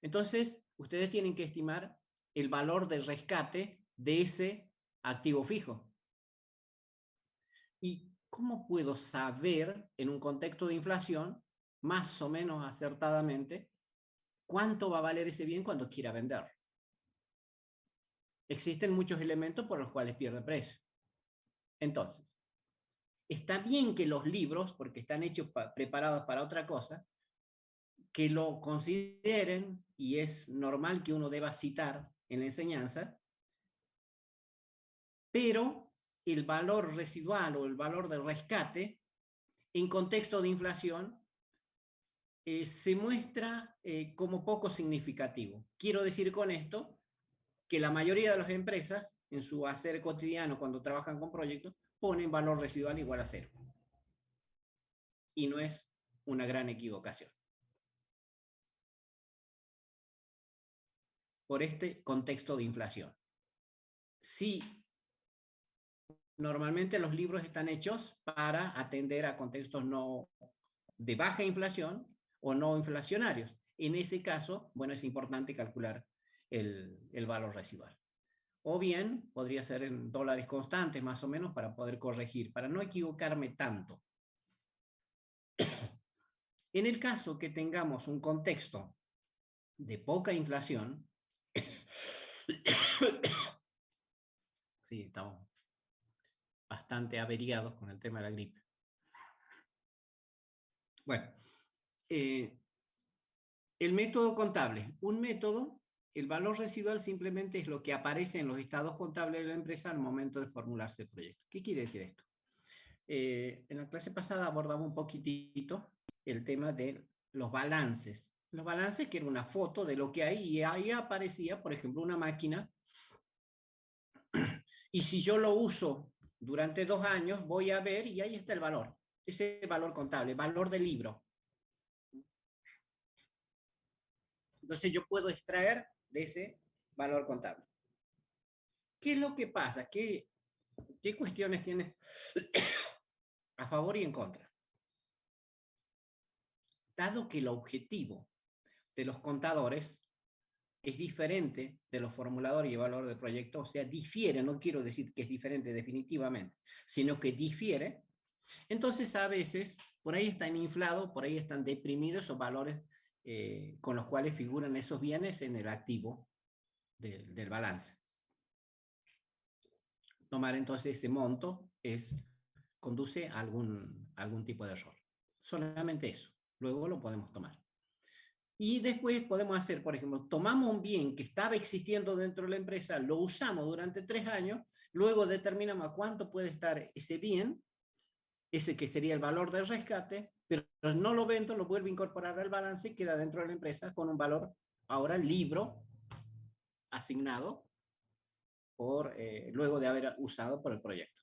Entonces, ustedes tienen que estimar el valor de rescate de ese activo fijo. ¿Y cómo puedo saber, en un contexto de inflación, más o menos acertadamente, cuánto va a valer ese bien cuando quiera vender? Existen muchos elementos por los cuales pierde precio. Entonces, está bien que los libros, porque están hechos preparados para otra cosa, que lo consideren, y es normal que uno deba citar en la enseñanza, pero el valor residual o el valor de rescate en contexto de inflación se muestra como poco significativo. Quiero decir con esto que la mayoría de las empresas en su hacer cotidiano cuando trabajan con proyectos ponen valor residual igual a 0. Y no es una gran equivocación. Por este contexto de inflación. Sí, normalmente los libros están hechos para atender a contextos no de baja inflación o no inflacionarios. En ese caso, bueno, es importante calcular el valor residual. O bien, podría ser en dólares constantes, más o menos, para poder corregir, para no equivocarme tanto. En el caso que tengamos un contexto de poca inflación, sí, estamos bastante averiados con el tema de la gripe. Bueno, el método contable. Un método, el valor residual simplemente es lo que aparece en los estados contables de la empresa al momento de formularse el proyecto. ¿Qué quiere decir esto? En la clase pasada abordaba un poquitito el tema de los balances. Los balances, que era una foto de lo que hay, y ahí aparecía, por ejemplo, una máquina. Y si yo lo uso durante 2 años, voy a ver, y ahí está el valor. Ese valor contable, valor del libro. Entonces yo puedo extraer de ese valor contable. ¿Qué es lo que pasa? ¿Qué cuestiones tiene a favor y en contra? Dado que el objetivo de los contadores es diferente de los formuladores y valor de proyecto, o sea, difiere, no quiero decir que es diferente definitivamente, sino que difiere, entonces a veces por ahí están inflados, por ahí están deprimidos esos valores con los cuales figuran esos bienes en el activo del balance. Tomar entonces ese monto conduce a algún tipo de error. Solamente eso. Luego lo podemos tomar. Y después podemos hacer, por ejemplo, tomamos un bien que estaba existiendo dentro de la empresa, lo usamos durante 3 años, luego determinamos a cuánto puede estar ese bien, ese que sería el valor del rescate, pero no lo vendo, lo vuelvo a incorporar al balance y queda dentro de la empresa con un valor, ahora libro, asignado luego de haber usado por el proyecto.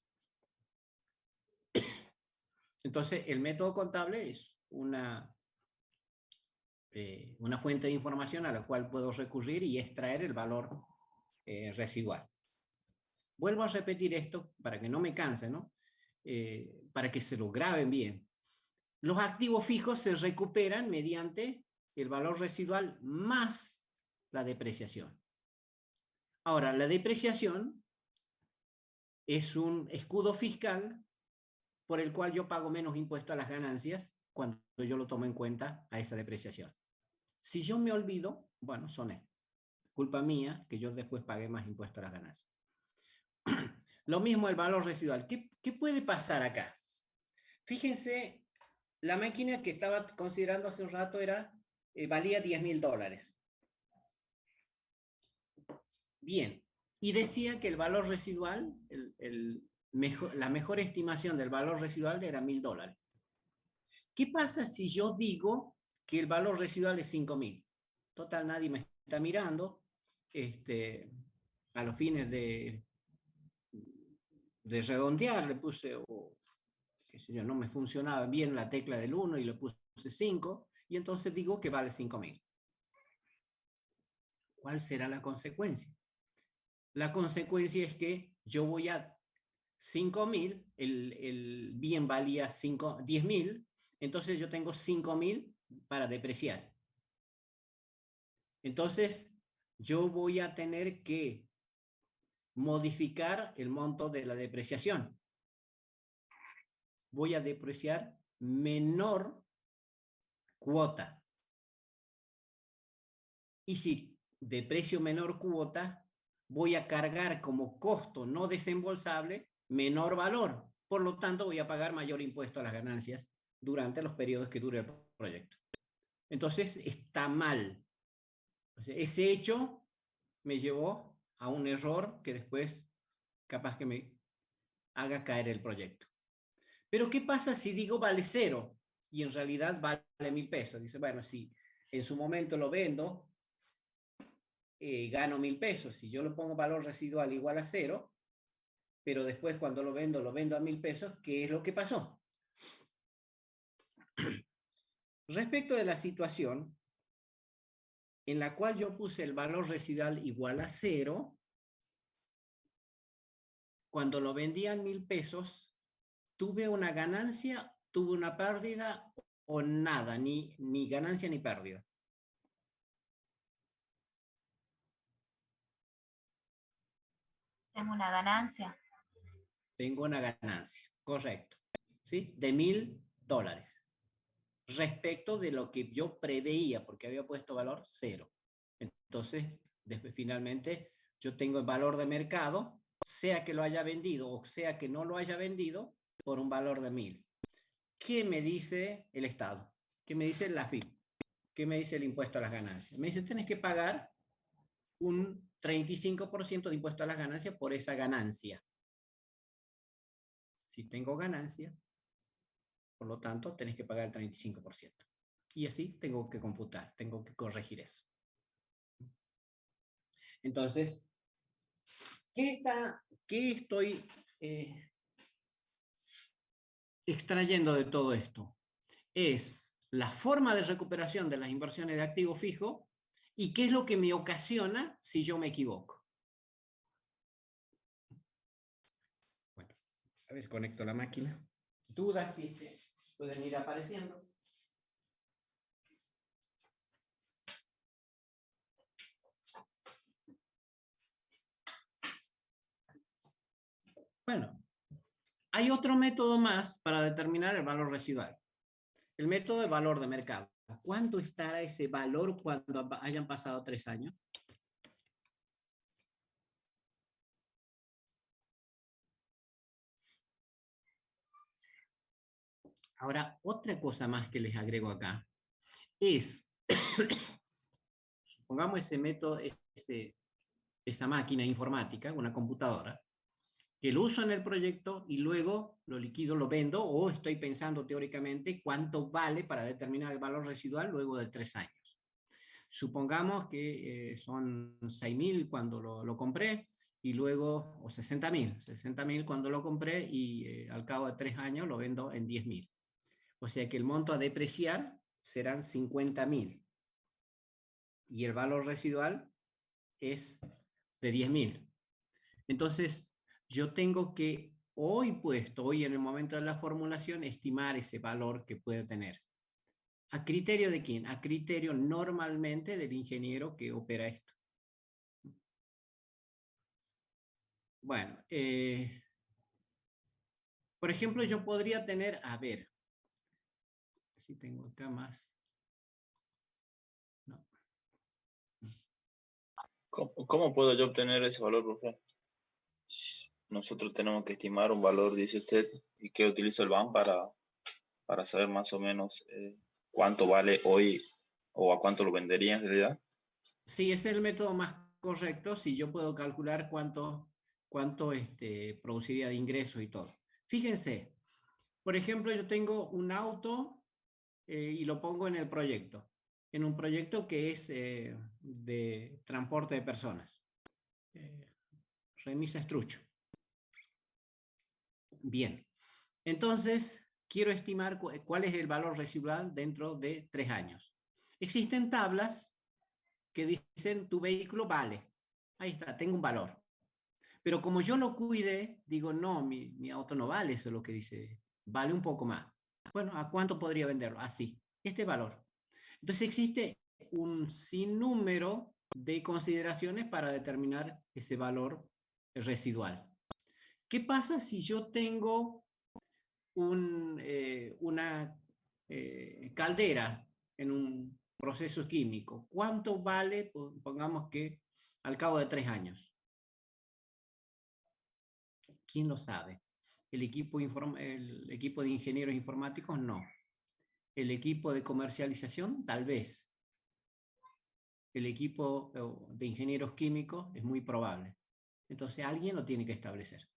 Entonces, el método contable es una fuente de información a la cual puedo recurrir y extraer el valor residual. Vuelvo a repetir esto para que no me canse, ¿no? Para que se lo graben bien. Los activos fijos se recuperan mediante el valor residual más la depreciación. Ahora, la depreciación es un escudo fiscal por el cual yo pago menos impuesto a las ganancias cuando yo lo tomo en cuenta a esa depreciación. Si yo me olvido, bueno, soné. Culpa mía que yo después pagué más impuesto a las ganancias. Lo mismo el valor residual. ¿Qué puede pasar acá? Fíjense, la máquina que estaba considerando hace un rato valía $10.000. Bien, y decía que el valor residual, la mejor estimación del valor residual era $1.000. ¿Qué pasa si yo digo que el valor residual es 5.000? Total, nadie me está mirando. A los fines de redondear le puse, qué sé yo, no me funcionaba bien la tecla del 1 y le puse 5, y entonces digo que vale 5.000. ¿Cuál será la consecuencia? La consecuencia es que yo voy a 5.000, el bien valía 10.000, entonces yo tengo 5.000 para depreciar. Entonces yo voy a tener que modificar el monto de la depreciación. Voy a depreciar menor cuota. Y si deprecio menor cuota, voy a cargar como costo no desembolsable menor valor. Por lo tanto, voy a pagar mayor impuesto a las ganancias durante los periodos que dure el proyecto. Entonces, está mal. O sea, ese hecho me llevó a un error que después capaz que me haga caer el proyecto. Pero ¿qué pasa si digo vale 0 y en realidad vale 1.000 pesos? Dice, bueno, si en su momento lo vendo, gano 1.000 pesos. Si yo le pongo valor residual igual a 0, pero después cuando lo vendo a 1.000 pesos, ¿qué es lo que pasó? Respecto de la situación en la cual yo puse el valor residual igual a 0, cuando lo vendí a 1.000 pesos, tuve una ganancia, tuve una pérdida o nada, ni ganancia ni pérdida. Tengo una ganancia. Tengo una ganancia, correcto, ¿sí? De $1.000 respecto de lo que yo preveía, porque había puesto valor 0. Entonces, después finalmente yo tengo el valor de mercado, sea que lo haya vendido o sea que no lo haya vendido, por un valor de 1.000. ¿Qué me dice el Estado? ¿Qué me dice la AFIP? ¿Qué me dice el impuesto a las ganancias? Me dice, tenés que pagar un 35% de impuesto a las ganancias por esa ganancia. Si tengo ganancia, por lo tanto, tenés que pagar el 35%. Y así tengo que computar, tengo que corregir eso. Entonces, ¿qué estoy extrayendo de todo esto? Es la forma de recuperación de las inversiones de activo fijo y qué es lo que me ocasiona si yo me equivoco. Bueno, a ver, conecto la máquina. Dudas si pueden ir apareciendo. Bueno, hay otro método más para determinar el valor residual. El método de valor de mercado. ¿Cuánto estará ese valor cuando hayan pasado 3 años? Ahora, otra cosa más que les agrego acá es, supongamos ese método, esa máquina informática, una computadora, que lo uso en el proyecto y luego lo liquido, lo vendo, o estoy pensando teóricamente cuánto vale para determinar el valor residual luego de 3 años. Supongamos que son 6.000 cuando lo compré y luego, o 60.000 cuando lo compré y al cabo de 3 años lo vendo en 10.000. O sea que el monto a depreciar serán 50.000 y el valor residual es de 10.000. Entonces, yo tengo que hoy en el momento de la formulación, estimar ese valor que puede tener. ¿A criterio de quién? A criterio normalmente del ingeniero que opera esto. Bueno, por ejemplo, yo podría tener, a ver, si tengo acá más. No. ¿Cómo puedo yo obtener ese valor, profe? Nosotros tenemos que estimar un valor, dice usted, y que utilizo el BAM para saber más o menos cuánto vale hoy o a cuánto lo vendería en realidad. Sí, ese es el método más correcto, si yo puedo calcular cuánto produciría de ingresos y todo. Fíjense, por ejemplo, yo tengo un auto y lo pongo en el proyecto, en un proyecto que es de transporte de personas. Remisa Estrucho. Bien, entonces quiero estimar cuál es el valor residual dentro de 3 años. Existen tablas que dicen tu vehículo vale. Ahí está, tengo un valor. Pero como yo lo cuide, digo, no, mi auto no vale, eso es lo que dice, vale un poco más. Bueno, ¿a cuánto podría venderlo? Así, este valor. Entonces existe un sinnúmero de consideraciones para determinar ese valor residual. ¿Qué pasa si yo tengo una caldera en un proceso químico? ¿Cuánto vale, pongamos que al cabo de 3 años? ¿Quién lo sabe? El equipo de ingenieros informáticos no. El equipo de comercialización tal vez. El equipo de ingenieros químicos es muy probable. Entonces alguien lo tiene que establecer.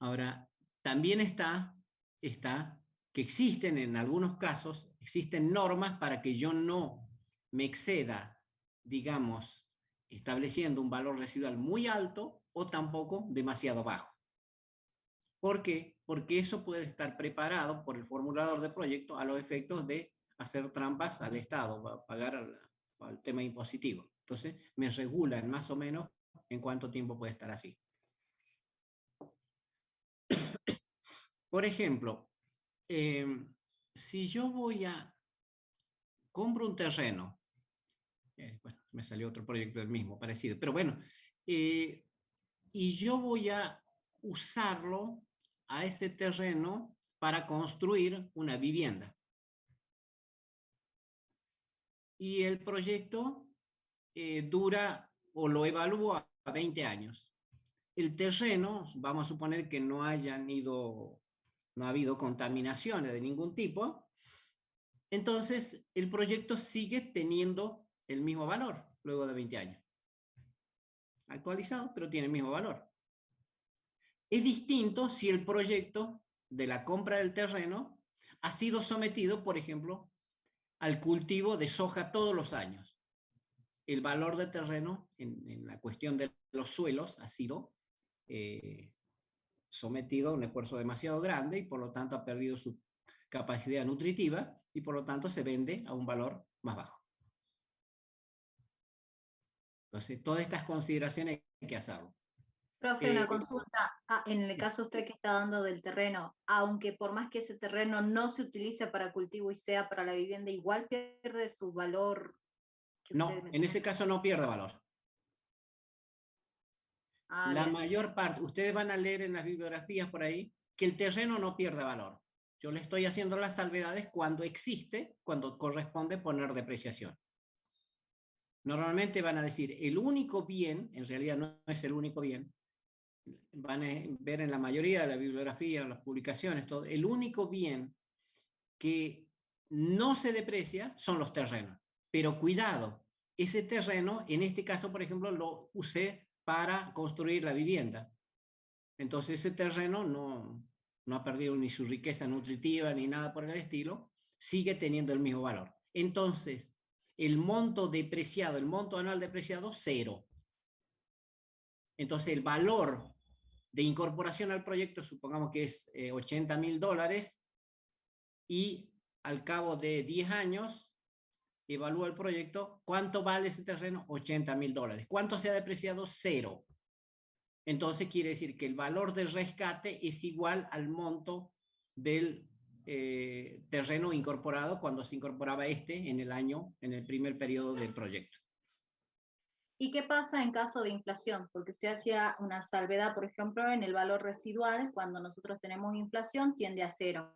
Ahora, también está que existen en algunos casos, existen normas para que yo no me exceda, digamos, estableciendo un valor residual muy alto o tampoco demasiado bajo. ¿Por qué? Porque eso puede estar preparado por el formulador de proyecto a los efectos de hacer trampas al Estado, pagar al tema impositivo. Entonces, me regulan más o menos en cuánto tiempo puede estar así. Por ejemplo, si yo compro un terreno, bueno, me salió otro proyecto del mismo, parecido, pero bueno, y yo voy a usarlo a ese terreno para construir una vivienda. Y el proyecto dura o lo evalúo a 20 años. El terreno, vamos a suponer que no ha habido contaminaciones de ningún tipo, entonces el proyecto sigue teniendo el mismo valor luego de 20 años. Actualizado, pero tiene el mismo valor. Es distinto si el proyecto de la compra del terreno ha sido sometido, por ejemplo, al cultivo de soja todos los años. El valor del terreno en la cuestión de los suelos ha sido sometido a un esfuerzo demasiado grande y por lo tanto ha perdido su capacidad nutritiva y por lo tanto se vende a un valor más bajo. Entonces, todas estas consideraciones hay que hacerlo. Profe, una consulta. En el caso usted que está dando del terreno, aunque por más que ese terreno no se utilice para cultivo y sea para la vivienda, igual pierde su valor. No, en ese caso no pierde valor. La Bien. mayor parte, ustedes van a leer en las bibliografías por ahí, que el terreno no pierde valor. Yo le estoy haciendo las salvedades cuando corresponde poner depreciación. Normalmente van a decir, el único bien, en realidad no es el único bien, van a ver en la mayoría de la bibliografía, en las publicaciones, todo, el único bien que no se deprecia son los terrenos. Pero cuidado, ese terreno, en este caso, por ejemplo, lo usé para construir la vivienda. Entonces ese terreno no ha perdido ni su riqueza nutritiva ni nada por el estilo, sigue teniendo el mismo valor. Entonces, el monto depreciado, el monto anual depreciado, 0. Entonces el valor de incorporación al proyecto, supongamos que es $80.000, y al cabo de 10 años evalúa el proyecto, ¿cuánto vale ese terreno? $80.000. ¿Cuánto se ha depreciado? 0. Entonces quiere decir que el valor del rescate es igual al monto del terreno incorporado cuando se incorporaba en el primer periodo del proyecto. ¿Y qué pasa en caso de inflación? Porque usted hacía una salvedad, por ejemplo, en el valor residual, cuando nosotros tenemos inflación, tiende a 0.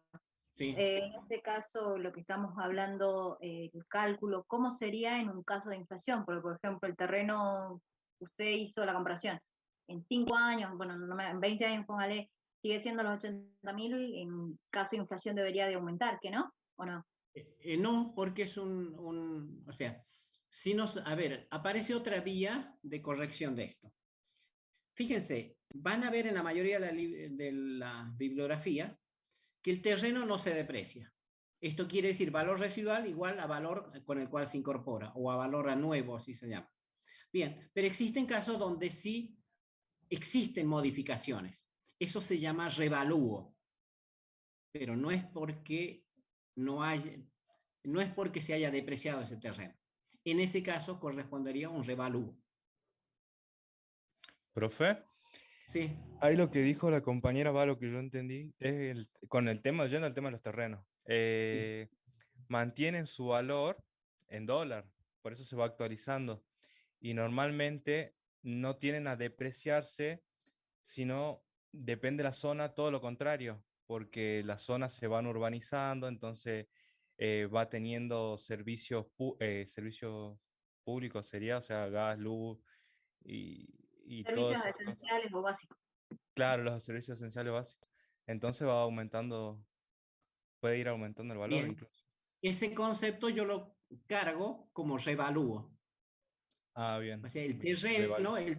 Sí. En este caso, lo que estamos hablando, el cálculo, ¿cómo sería en un caso de inflación? Porque, por ejemplo, el terreno, usted hizo la comparación, en 5 años, bueno, en 20 años, póngale, sigue siendo los 80.000, en caso de inflación debería de aumentar, ¿que no? ¿O no? No, porque es o sea, si a ver, aparece otra vía de corrección de esto. Fíjense, van a ver en la mayoría de la bibliografía que el terreno no se deprecia. Esto quiere decir valor residual igual a valor con el cual se incorpora, o a valor a nuevo, así se llama. Bien, pero existen casos donde sí existen modificaciones. Eso se llama revalúo, pero no es porque se haya depreciado ese terreno. En ese caso correspondería a un revalúo. Profe, Sí. ahí lo que dijo la compañera va, lo que yo entendí, es con el tema, yendo al tema de los terrenos. Mantienen su valor en dólar, por eso se va actualizando. Y normalmente no tienen a depreciarse, sino depende de la zona, todo lo contrario, porque las zonas se van urbanizando, entonces va teniendo servicios públicos, sería, o sea, gas, luz y todo Servicios eso, ¿no? esenciales o básicos. Claro, los servicios esenciales básicos. Entonces va aumentando, puede ir aumentando el valor Bien. incluso. Ese concepto yo lo cargo como revalúo. Ah, bien. O sea, el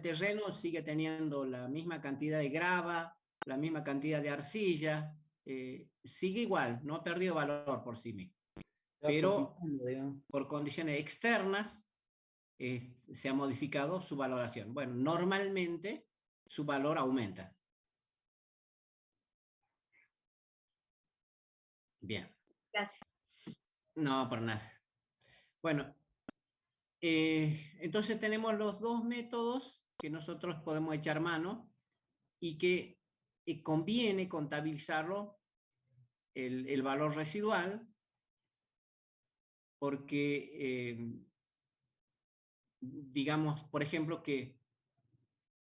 terreno sigue teniendo la misma cantidad de grava, la misma cantidad de arcilla, sigue igual, no ha perdido valor por sí mismo. Pero por condiciones externas se ha modificado su valoración. Bueno, normalmente su valor aumenta. Bien. Gracias. No, por nada. Bueno, entonces tenemos los dos métodos que nosotros podemos echar mano y que conviene contabilizarlo el valor residual, porque digamos, por ejemplo, que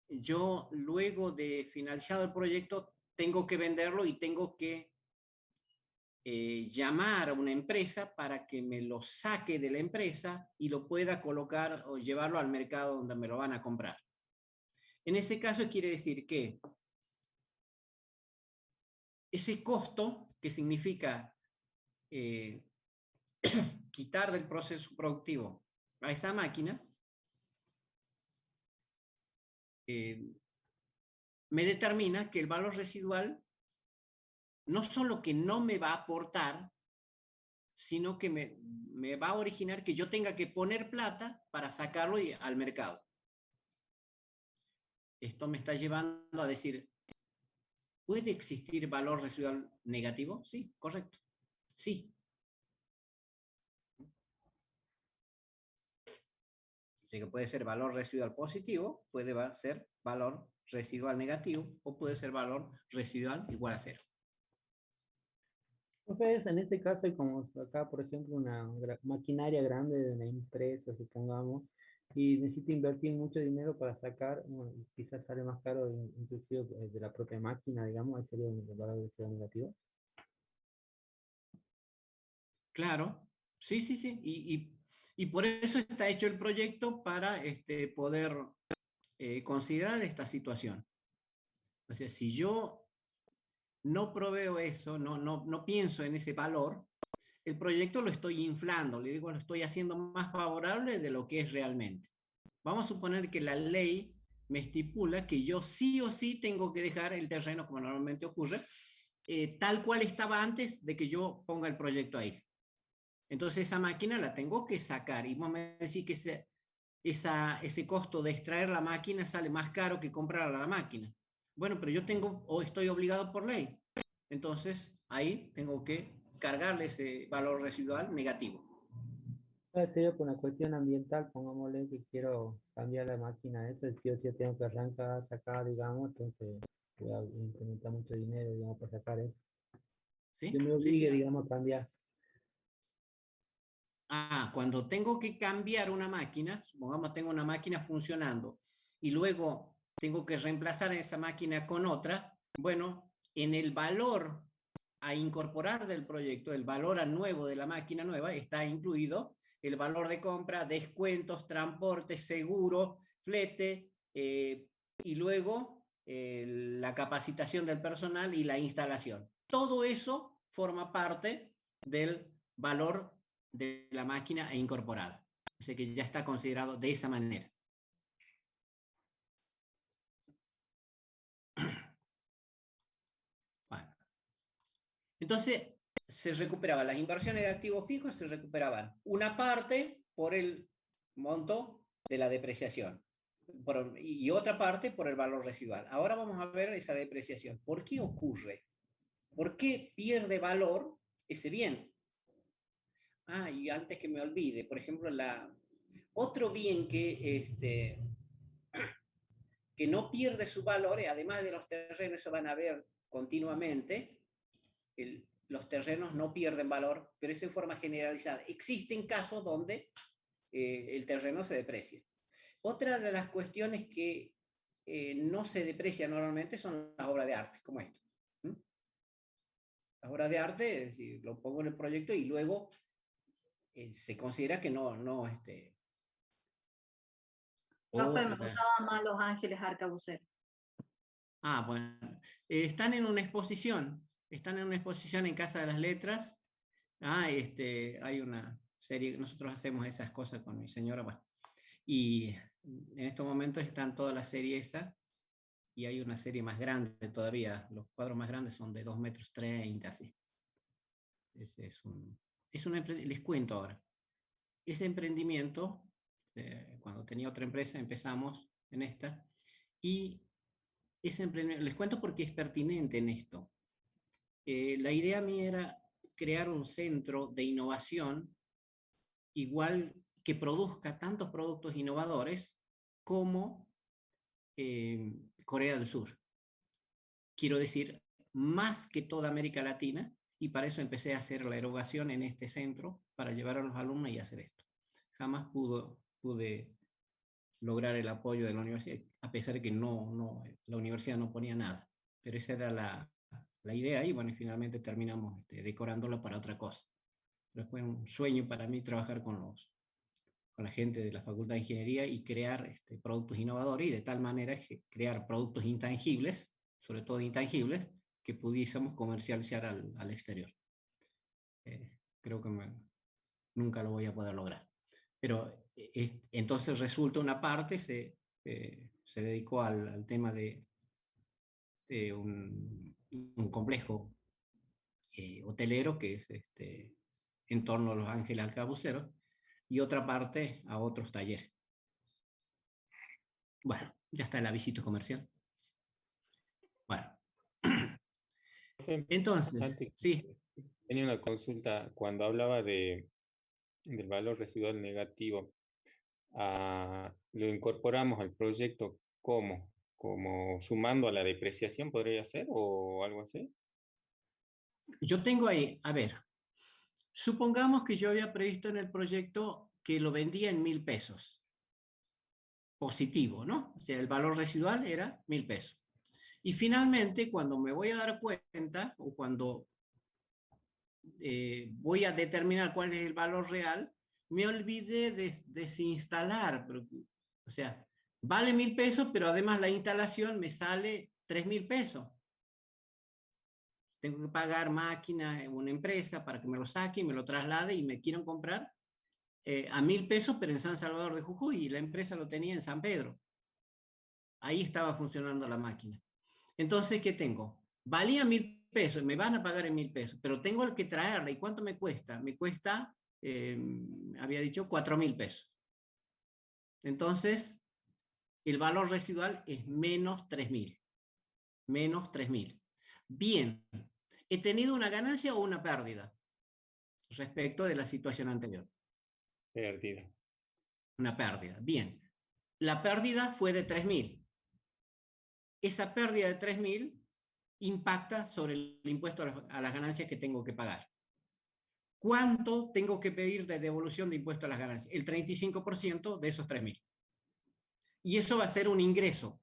yo luego de finalizado el proyecto tengo que venderlo y tengo que llamar a una empresa para que me lo saque de la empresa y lo pueda colocar o llevarlo al mercado donde me lo van a comprar. En ese caso quiere decir que ese costo, que significa quitar del proceso productivo a esa máquina, me determina que el valor residual no solo que no me va a aportar, sino que me va a originar que yo tenga que poner plata para sacarlo al mercado. Esto me está llevando a decir, ¿puede existir valor residual negativo? Sí, correcto. Sí. Así que puede ser valor residual positivo, puede ser valor residual negativo, o puede ser valor residual igual a 0. Entonces, en este caso, hay como acá, por ejemplo, una maquinaria grande de una empresa, supongamos, y necesita invertir mucho dinero para sacar, bueno, quizás sale más caro inclusive de la propia máquina, digamos, ahí sería un valor de ciudad negativo. Claro, sí, sí, sí, y por eso está hecho el proyecto para poder considerar esta situación. O sea, si yo no proveo eso, no pienso en ese valor, el proyecto lo estoy inflando, le digo, lo estoy haciendo más favorable de lo que es realmente. Vamos a suponer que la ley me estipula que yo sí o sí tengo que dejar el terreno, como normalmente ocurre, tal cual estaba antes de que yo ponga el proyecto ahí. Entonces esa máquina la tengo que sacar, y vos me decís que ese costo de extraer la máquina sale más caro que comprar la máquina. Bueno, pero yo tengo o estoy obligado por ley. Entonces, ahí tengo que cargarle ese valor residual negativo. Sería por una cuestión ambiental, pongámosle que quiero cambiar la máquina esa, sí o sí tengo que arrancar, sacar, digamos, entonces voy a incrementar mucho dinero, digamos, para sacar eso. ¿Sí? Yo me Sí, obligue, sí. digamos, a cambiar. Cuando tengo que cambiar una máquina, supongamos tengo una máquina funcionando y luego tengo que reemplazar esa máquina con otra, bueno, en el valor a incorporar del proyecto, el valor a nuevo de la máquina nueva, está incluido el valor de compra, descuentos, transporte, seguro, flete, y luego la capacitación del personal y la instalación. Todo eso forma parte del valor de la máquina e incorporada. O sea que ya está considerado de esa manera. Bueno. Entonces, se recuperaban las inversiones de activos fijos, se recuperaban una parte por el monto de la depreciación y otra parte por el valor residual. Ahora vamos a ver esa depreciación. ¿Por qué ocurre? ¿Por qué pierde valor ese bien? Y antes que me olvide, por ejemplo, otro bien que no pierde su valor, además de los terrenos, eso van a ver continuamente, los terrenos no pierden valor, pero eso en forma generalizada. Existen casos donde el terreno se deprecia. Otra de las cuestiones que no se deprecia normalmente son las obras de arte, como esto. Las obras de arte, es decir, lo pongo en el proyecto y luego se considera que no Profe, me gustaban más los ángeles arcabuceros. Bueno. Están en una exposición. Están en una exposición en Casa de las Letras. Hay una serie, nosotros hacemos esas cosas con mi señora, bueno. Y en estos momentos están toda la serie esa, y hay una serie más grande todavía. Los cuadros más grandes son de 2,30 metros, así. Les cuento ahora. Ese emprendimiento, cuando tenía otra empresa, empezamos en esta, y les cuento porque es pertinente en esto. La idea mía era crear un centro de innovación igual que produzca tantos productos innovadores como Corea del Sur. Quiero decir, más que toda América Latina, y para eso empecé a hacer la erogación en este centro para llevar a los alumnos y hacer esto. Jamás pude lograr el apoyo de la universidad, a pesar de que la universidad no ponía nada. Pero esa era la idea y bueno, y finalmente terminamos decorándolo para otra cosa. Pero fue un sueño para mí trabajar con la gente de la Facultad de Ingeniería y crear productos innovadores, y de tal manera crear productos intangibles, sobre todo intangibles, que pudiésemos comercializar al exterior. Creo que nunca lo voy a poder lograr. Pero entonces resulta una parte, se dedicó al tema de un complejo hotelero que es en torno a Los Ángeles Arcabuceros, y otra parte a otros talleres. Bueno, ya está el avisito comercial. Bueno. Entonces, sí. Tenía una consulta. Cuando hablaba del valor residual negativo, lo incorporamos al proyecto ¿cómo? ¿Como sumando a la depreciación podría ser o algo así? Yo tengo ahí, a ver, supongamos que yo había previsto en el proyecto que lo vendía en 1.000 pesos. Positivo, ¿no? O sea, el valor residual era 1.000 pesos. Y finalmente, cuando me voy a dar cuenta, o cuando voy a determinar cuál es el valor real, me olvidé de desinstalar. O sea, vale 1.000 pesos, pero además la instalación me sale 3.000 pesos. Tengo que pagar máquina en una empresa para que me lo saque y me lo traslade, y me quieren comprar a 1.000 pesos, pero en San Salvador de Jujuy, y la empresa lo tenía en San Pedro. Ahí estaba funcionando la máquina. Entonces, ¿qué tengo? Valía 1.000 pesos, me van a pagar en 1.000 pesos, pero tengo que traerla. ¿Y cuánto me cuesta? Me cuesta, había dicho, 4.000 pesos. Entonces, el valor residual es menos 3.000. Menos 3.000. Bien, ¿he tenido una ganancia o una pérdida respecto de la situación anterior? Pérdida. Una pérdida. Bien, la pérdida fue de 3.000. Esa pérdida de 3.000 impacta sobre el impuesto a las ganancias que tengo que pagar. ¿Cuánto tengo que pedir de devolución de impuesto a las ganancias? El 35% de esos 3.000. Y eso va a ser un ingreso,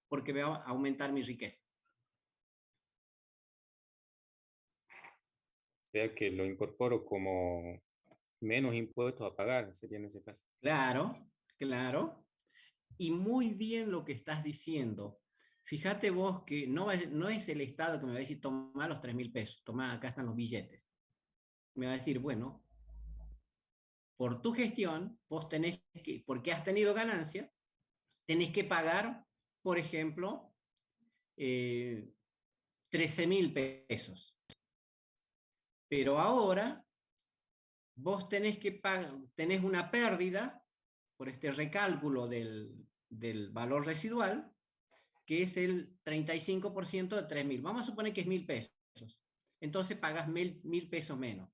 porque va a aumentar mi riqueza. O sea que lo incorporo como menos impuestos a pagar, sería en ese caso. Claro, claro. Y muy bien lo que estás diciendo. Fíjate vos que no es el Estado que me va a decir, toma los 3.000 pesos, toma, acá están los billetes. Me va a decir, bueno, por tu gestión, vos tenés que, porque has tenido ganancia, tenés que pagar, por ejemplo, 13.000 pesos. Pero ahora vos tenés que pagar, tenés una pérdida por este recálculo del valor residual, que es el 35% de 3.000. Vamos a suponer que es 1.000 pesos. Entonces pagas 1.000 pesos menos.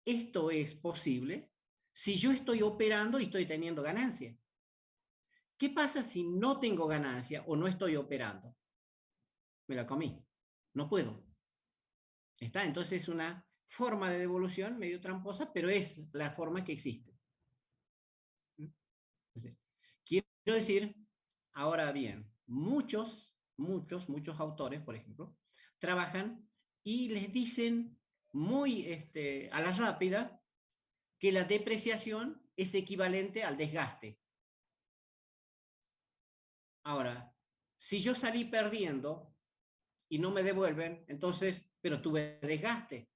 Esto es posible si yo estoy operando y estoy teniendo ganancia. ¿Qué pasa si no tengo ganancia o no estoy operando? Me la comí. No puedo. ¿Está? Entonces es una forma de devolución medio tramposa, pero es la forma que existe. Entonces, quiero decir, ahora bien, muchos autores, por ejemplo, trabajan y les dicen muy a la rápida que la depreciación es equivalente al desgaste. Ahora, si yo salí perdiendo y no me devuelven, entonces, pero tuve desgaste,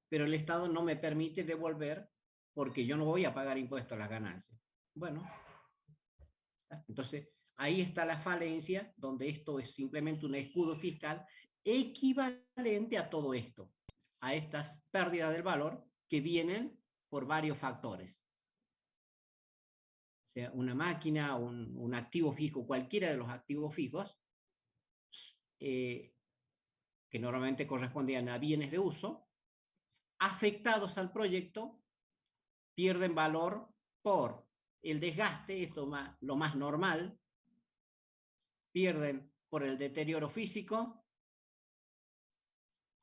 pero el Estado no me permite devolver porque yo no voy a pagar impuestos a las ganancias. Bueno, entonces ahí está la falencia, donde esto es simplemente un escudo fiscal equivalente a todo esto, a estas pérdidas del valor que vienen por varios factores. O sea, una máquina, un activo fijo, cualquiera de los activos fijos, que normalmente correspondían a bienes de uso, afectados al proyecto, pierden valor por el desgaste, esto lo más normal, pierden por el deterioro físico,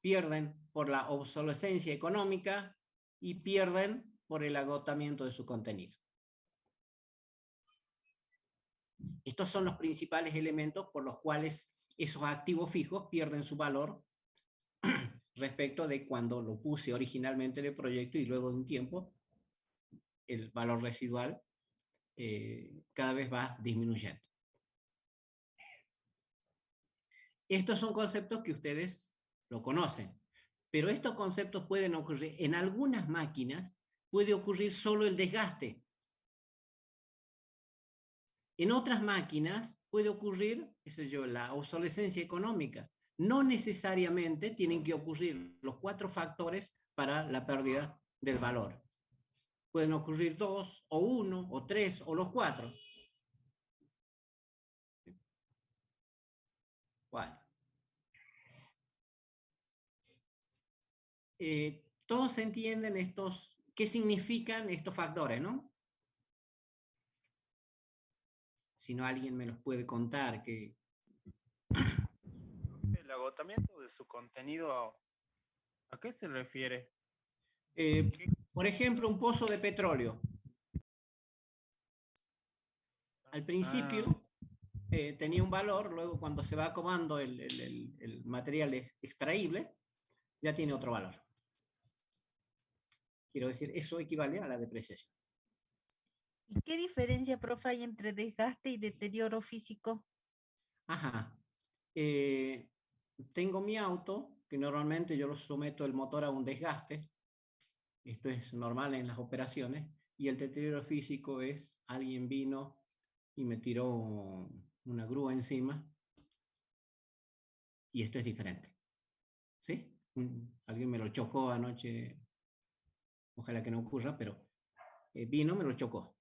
pierden por la obsolescencia económica y pierden por el agotamiento de su contenido. Estos son los principales elementos por los cuales esos activos fijos pierden su valor respecto de cuando lo puse originalmente en el proyecto y luego de un tiempo el valor residual cada vez va disminuyendo. Estos son conceptos que ustedes lo conocen, pero estos conceptos pueden ocurrir en algunas máquinas, puede ocurrir solo el desgaste. En otras máquinas puede ocurrir, qué yo, la obsolescencia económica. No necesariamente tienen que ocurrir los 4 factores para la pérdida del valor. Pueden ocurrir 2, o 1, o 3, o los 4. Bueno. Todos entienden qué significan estos factores, ¿no? Si no, alguien me los puede contar. El agotamiento de su contenido, ¿a qué se refiere? Por ejemplo, un pozo de petróleo. Al principio tenía un valor, luego cuando se va acabando el material extraíble, ya tiene otro valor. Quiero decir, eso equivale a la depreciación. ¿Y qué diferencia, profe, hay entre desgaste y deterioro físico? Ajá. Tengo mi auto, que normalmente yo lo someto el motor a un desgaste. Esto es normal en las operaciones. Y el deterioro físico es, alguien vino y me tiró una grúa encima. Y esto es diferente. ¿Sí? Alguien me lo chocó anoche. Ojalá que no ocurra, pero vino, me lo chocó.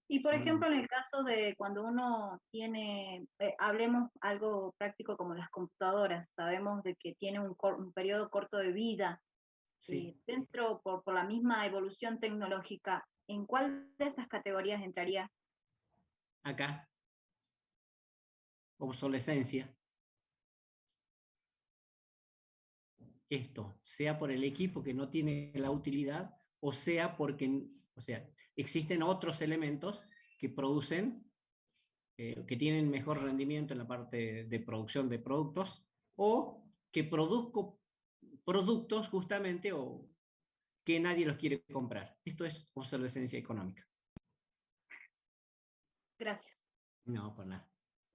Y por ejemplo, en el caso de cuando uno tiene, hablemos algo práctico como las computadoras, sabemos de que tiene un periodo corto de vida, Sí. dentro, por la misma evolución tecnológica, ¿en cuál de esas categorías entraría? Acá, obsolescencia. Esto, sea por el equipo que no tiene la utilidad, o sea porque, o sea, existen otros elementos que producen, que tienen mejor rendimiento en la parte de producción de productos, o que produzco productos justamente o que nadie los quiere comprar. Esto es obsolescencia económica. Gracias. No, por nada.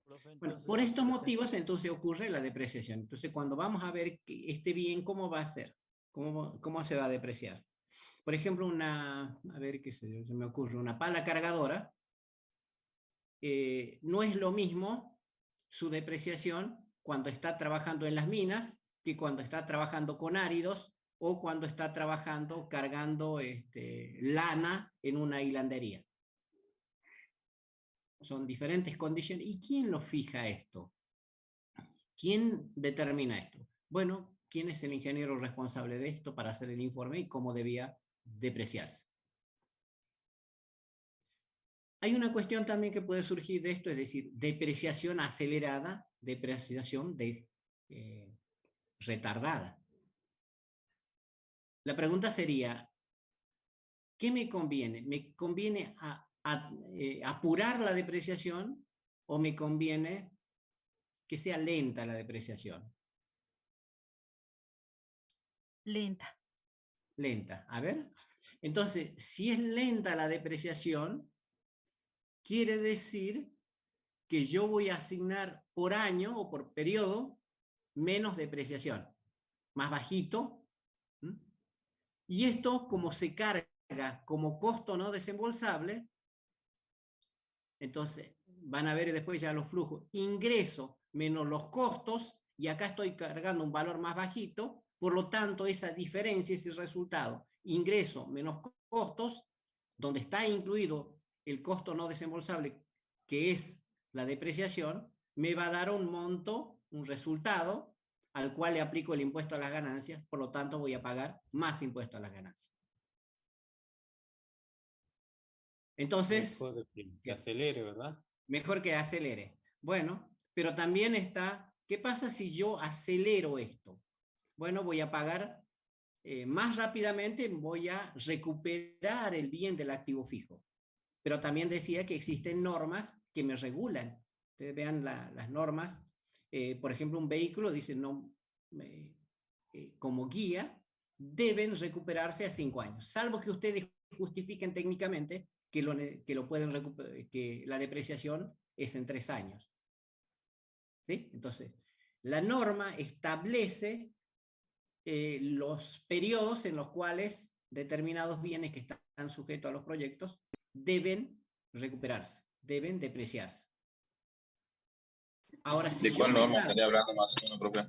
Profe, Bueno, entonces, por estos motivos entonces ocurre la depreciación. Entonces cuando vamos a ver este bien, ¿cómo va a ser? ¿Cómo se va a depreciar? Por ejemplo, a ver qué se me ocurre, una pala cargadora, no es lo mismo su depreciación cuando está trabajando en las minas que cuando está trabajando con áridos o cuando está trabajando cargando lana en una hilandería. Son diferentes condiciones. ¿Y quién lo fija esto? ¿Quién determina esto? Bueno, ¿quién es el ingeniero responsable de esto para hacer el informe y cómo debía depreciarse? Hay una cuestión también que puede surgir de esto, es decir, depreciación acelerada, depreciación retardada. La pregunta sería, ¿qué me conviene? ¿Me conviene apurar la depreciación o me conviene que sea lenta la depreciación? Lenta. Lenta. A ver. Entonces, si es lenta la depreciación, quiere decir que yo voy a asignar por año o por periodo menos depreciación, más bajito. ¿Mm? Y esto, como se carga como costo no desembolsable, entonces van a ver después ya los flujos, ingreso menos los costos, y acá estoy cargando un valor más bajito, por lo tanto esa diferencia, ese resultado, ingreso menos costos, donde está incluido el costo no desembolsable, que es la depreciación, me va a dar un monto, un resultado, al cual le aplico el impuesto a las ganancias, por lo tanto voy a pagar más impuesto a las ganancias. Entonces, Mejor que acelere, ¿verdad? mejor que acelere. Bueno, pero también está, ¿qué pasa si yo acelero esto? Bueno, voy a pagar más rápidamente, voy a recuperar el bien del activo fijo. Pero también decía que existen normas que me regulan. Ustedes vean las normas. Por ejemplo, un vehículo dice, no, como guía, deben recuperarse a 5 años, salvo que ustedes justifiquen técnicamente que lo pueden recuperar, que la depreciación es en 3 años. ¿Sí? Entonces, la norma establece los periodos en los cuales determinados bienes que están sujetos a los proyectos deben recuperarse, deben depreciarse. Ahora, si ¿De cuál yo me norma estaría hablando más o menos, profe?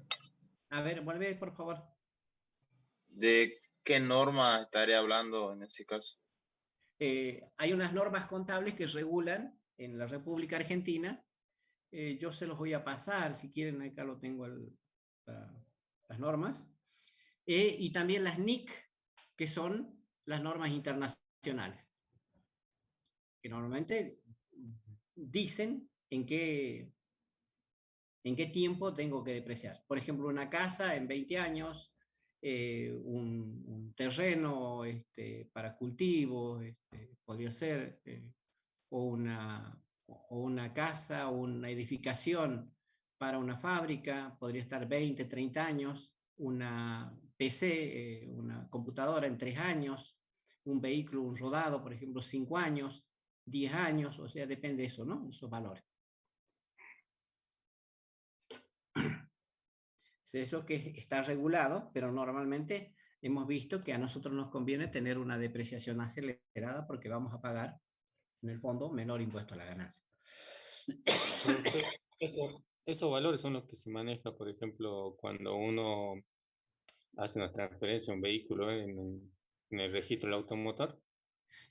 A ver, vuelve, por favor. ¿De qué norma estaría hablando en ese caso? Hay unas normas contables que regulan en la República Argentina. Yo se los voy a pasar, si quieren, acá lo tengo las normas. Y también las NIC, que son las normas internacionales, que normalmente dicen en qué tiempo tengo que depreciar. Por ejemplo, una casa en 20 años, un terreno para cultivo, podría ser, o una casa, o una edificación para una fábrica, podría estar 20, 30 años, una PC, una computadora en 3 años, un vehículo, un rodado, por ejemplo, 5 años, 10 años, o sea, depende de eso, ¿no? Esos valores. Eso que está regulado, pero normalmente hemos visto que a nosotros nos conviene tener una depreciación acelerada porque vamos a pagar, en el fondo, menor impuesto a la ganancia. Esos valores son los que se maneja, por ejemplo, cuando uno hace una transferencia a un vehículo en en el registro del automotor.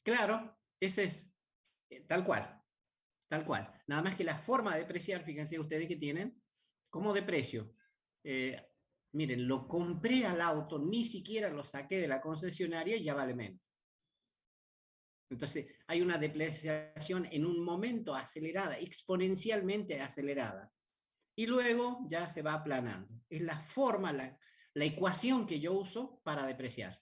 Claro, ese es tal cual, tal cual. Nada más que la forma de depreciar, fíjense ustedes que tienen, como de precio. Miren, lo compré al auto, ni siquiera lo saqué de la concesionaria y ya vale menos. Entonces, hay una depreciación en un momento acelerada, exponencialmente acelerada. Y luego ya se va aplanando. Es la forma, la ecuación que yo uso para depreciar.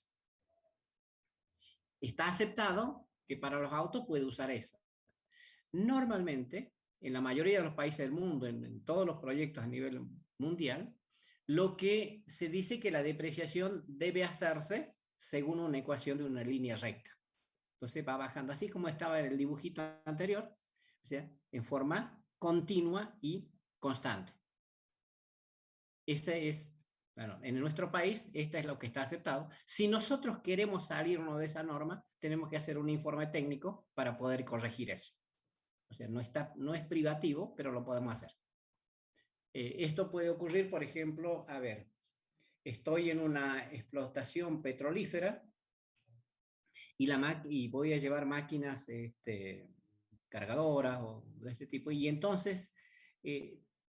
Está aceptado que para los autos puede usar esa. Normalmente, en la mayoría de los países del mundo, en todos los proyectos a nivel mundial, lo que se dice que la depreciación debe hacerse según una ecuación de una línea recta. Entonces va bajando, así como estaba en el dibujito anterior, o sea, en forma continua y constante. Ese es, bueno, en nuestro país, esta es lo que está aceptado. Si nosotros queremos salirnos de esa norma, tenemos que hacer un informe técnico para poder corregir eso. O sea, no es privativo, pero lo podemos hacer. Esto puede ocurrir, por ejemplo, a ver, estoy en una explotación petrolífera y voy a llevar máquinas cargadoras o de este tipo, y entonces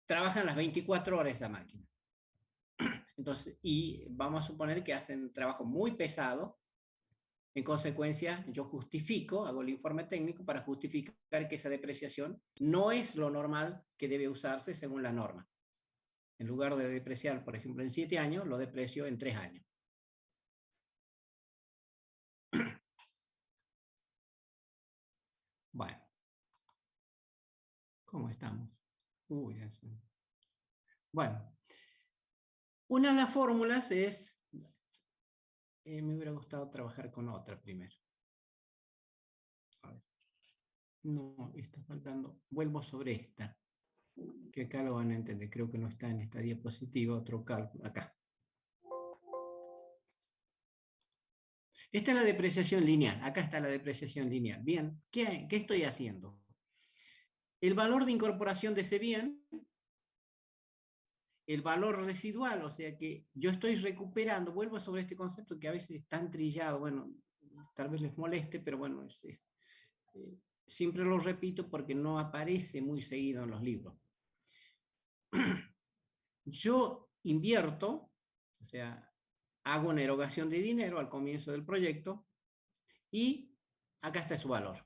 trabajan las 24 horas esa máquina. Entonces, y vamos a suponer que hacen trabajo muy pesado. En consecuencia, yo hago el informe técnico para justificar que esa depreciación no es lo normal que debe usarse según la norma. En lugar de depreciar, por ejemplo, en 7 años, lo deprecio en 3 años. Bueno. ¿Cómo estamos? Bueno. Una de las fórmulas es... me hubiera gustado trabajar con otra primero. A ver. No, está faltando. Vuelvo sobre esta, que acá lo van a entender. Creo que no está en esta diapositiva, otro cálculo. Acá. Esta es la depreciación lineal. Acá está la depreciación lineal. Bien, ¿qué estoy haciendo? El valor de incorporación de ese bien, el valor residual, o sea que yo estoy recuperando, vuelvo sobre este concepto que a veces es tan trillado, bueno, tal vez les moleste, pero bueno, siempre lo repito porque no aparece muy seguido en los libros. Yo invierto, o sea, hago una erogación de dinero al comienzo del proyecto y acá está su valor.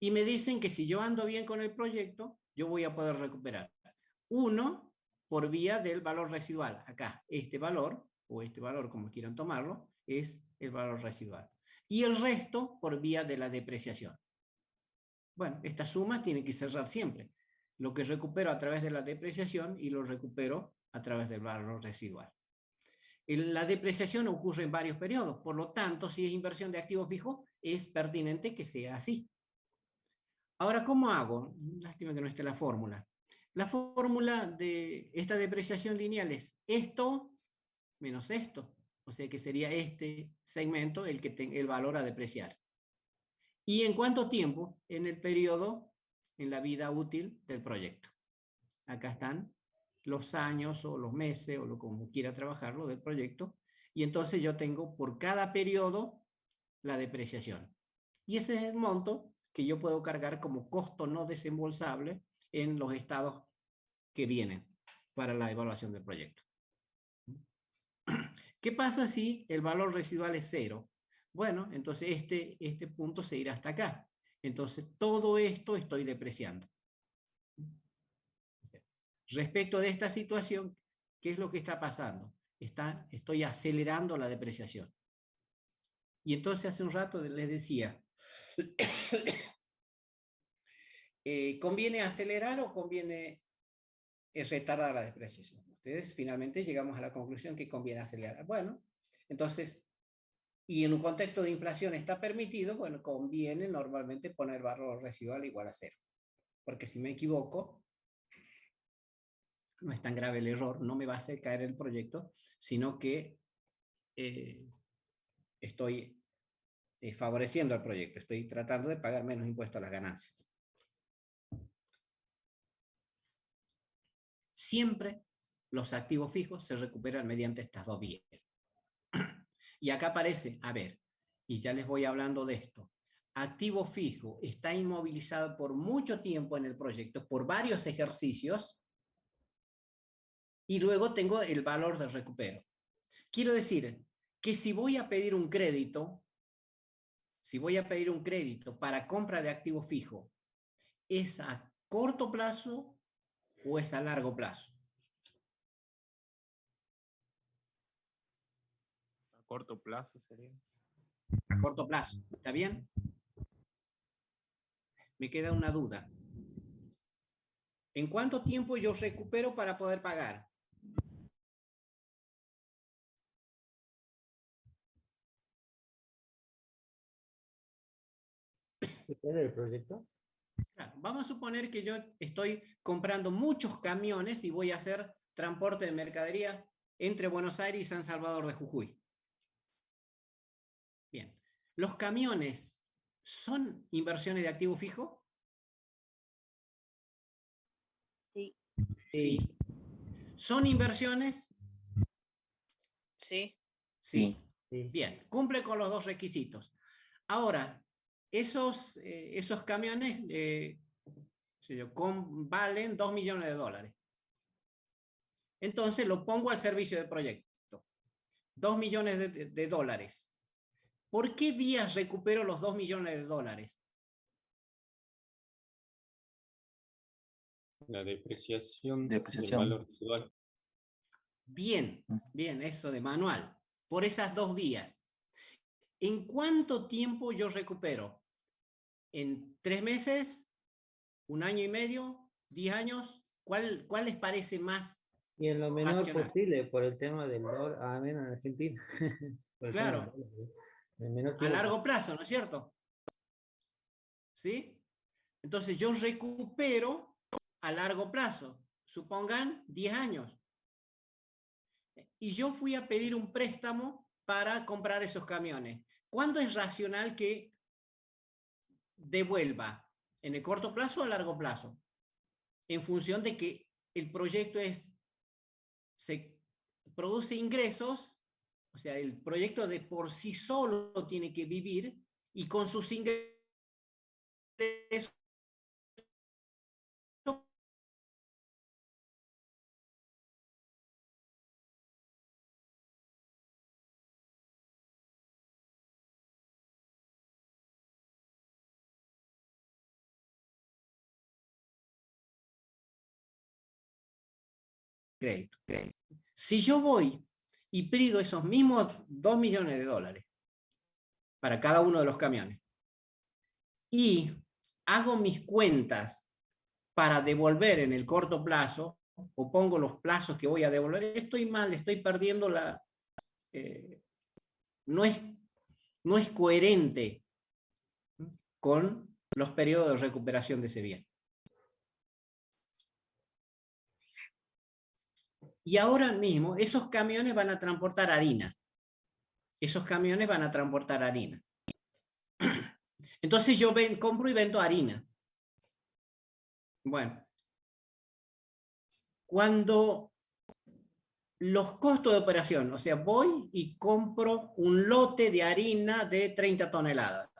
Y me dicen que si yo ando bien con el proyecto, yo voy a poder recuperar. Uno, por vía del valor residual. Acá, este valor, o este valor como quieran tomarlo, es el valor residual. Y el resto por vía de la depreciación. Bueno, esta suma tiene que cerrar siempre. Lo que recupero a través de la depreciación y lo recupero a través del valor residual. La depreciación ocurre en varios periodos, por lo tanto, si es inversión de activo fijo, es pertinente que sea así. Ahora, ¿cómo hago? Lástima que no esté la fórmula. La fórmula de esta depreciación lineal es esto menos esto. O sea que sería este segmento el valor a depreciar. ¿Y en cuánto tiempo? En el periodo, en la vida útil del proyecto. Acá están los años o los meses o como quiera trabajarlo del proyecto. Y entonces yo tengo por cada periodo la depreciación. Y ese es el monto que yo puedo cargar como costo no desembolsable en los estados que vienen para la evaluación del proyecto. ¿Qué pasa si el valor residual es 0? Bueno, entonces este punto se irá hasta acá. Entonces todo esto estoy depreciando. Respecto de esta situación, ¿qué es lo que está pasando? Estoy acelerando la depreciación. Y entonces hace un rato les decía, ¿conviene acelerar o conviene retardar la depreciación? Ustedes finalmente llegamos a la conclusión que conviene acelerar. Bueno, entonces, y en un contexto de inflación está permitido, bueno, conviene normalmente poner valor residual igual a 0. Porque si me equivoco, no es tan grave el error, no me va a hacer caer el proyecto, sino que estoy favoreciendo al proyecto, estoy tratando de pagar menos impuestos a las ganancias. Siempre los activos fijos se recuperan mediante estas dos vías. Y acá aparece, a ver, y ya les voy hablando de esto, activo fijo está inmovilizado por mucho tiempo en el proyecto, por varios ejercicios, y luego tengo el valor de recupero. Quiero decir que si voy a pedir un crédito, para compra de activo fijo, ¿es a corto plazo o es a largo plazo? A corto plazo sería. A corto plazo, ¿está bien? Me queda una duda. ¿En cuánto tiempo yo recupero para poder pagar? ¿Depende del proyecto? Claro, vamos a suponer que yo estoy comprando muchos camiones y voy a hacer transporte de mercadería entre Buenos Aires y San Salvador de Jujuy. Bien. ¿Los camiones son inversiones de activo fijo? Sí. Sí. ¿Son inversiones? Sí. Sí. Sí. Bien, cumple con los dos requisitos. Ahora, esos camiones valen $2 millones. Entonces lo pongo al servicio del proyecto. $2 millones de dólares. ¿Por qué vías recupero los $2 millones? La depreciación del valor residual. Bien, bien, eso de manual. Por esas dos vías. ¿En cuánto tiempo yo recupero? ¿En 3 meses? ¿1 año y medio? ¿10 años? ¿Cuál les parece más? Y en lo menor racional? posible, por el tema del dólar, a menos en Argentina. Claro. A largo plazo, ¿no es cierto? ¿Sí? Entonces yo recupero a largo plazo. Supongan 10 años. Y yo fui a pedir un préstamo para comprar esos camiones. ¿Cuándo es racional que devuelva? ¿En el corto plazo o a largo plazo? En función de que el proyecto se produce ingresos, o sea, el proyecto de por sí solo tiene que vivir y con sus ingresos crédito. Si yo voy y pido esos mismos $2 millones para cada uno de los camiones y hago mis cuentas para devolver en el corto plazo, o pongo los plazos que voy a devolver, estoy mal, estoy perdiendo no es coherente con los periodos de recuperación de ese bien. Y ahora mismo esos camiones van a transportar harina. Entonces yo compro y vendo harina. Bueno, cuando los costos de operación, o sea, voy y compro un lote de harina de 30 toneladas.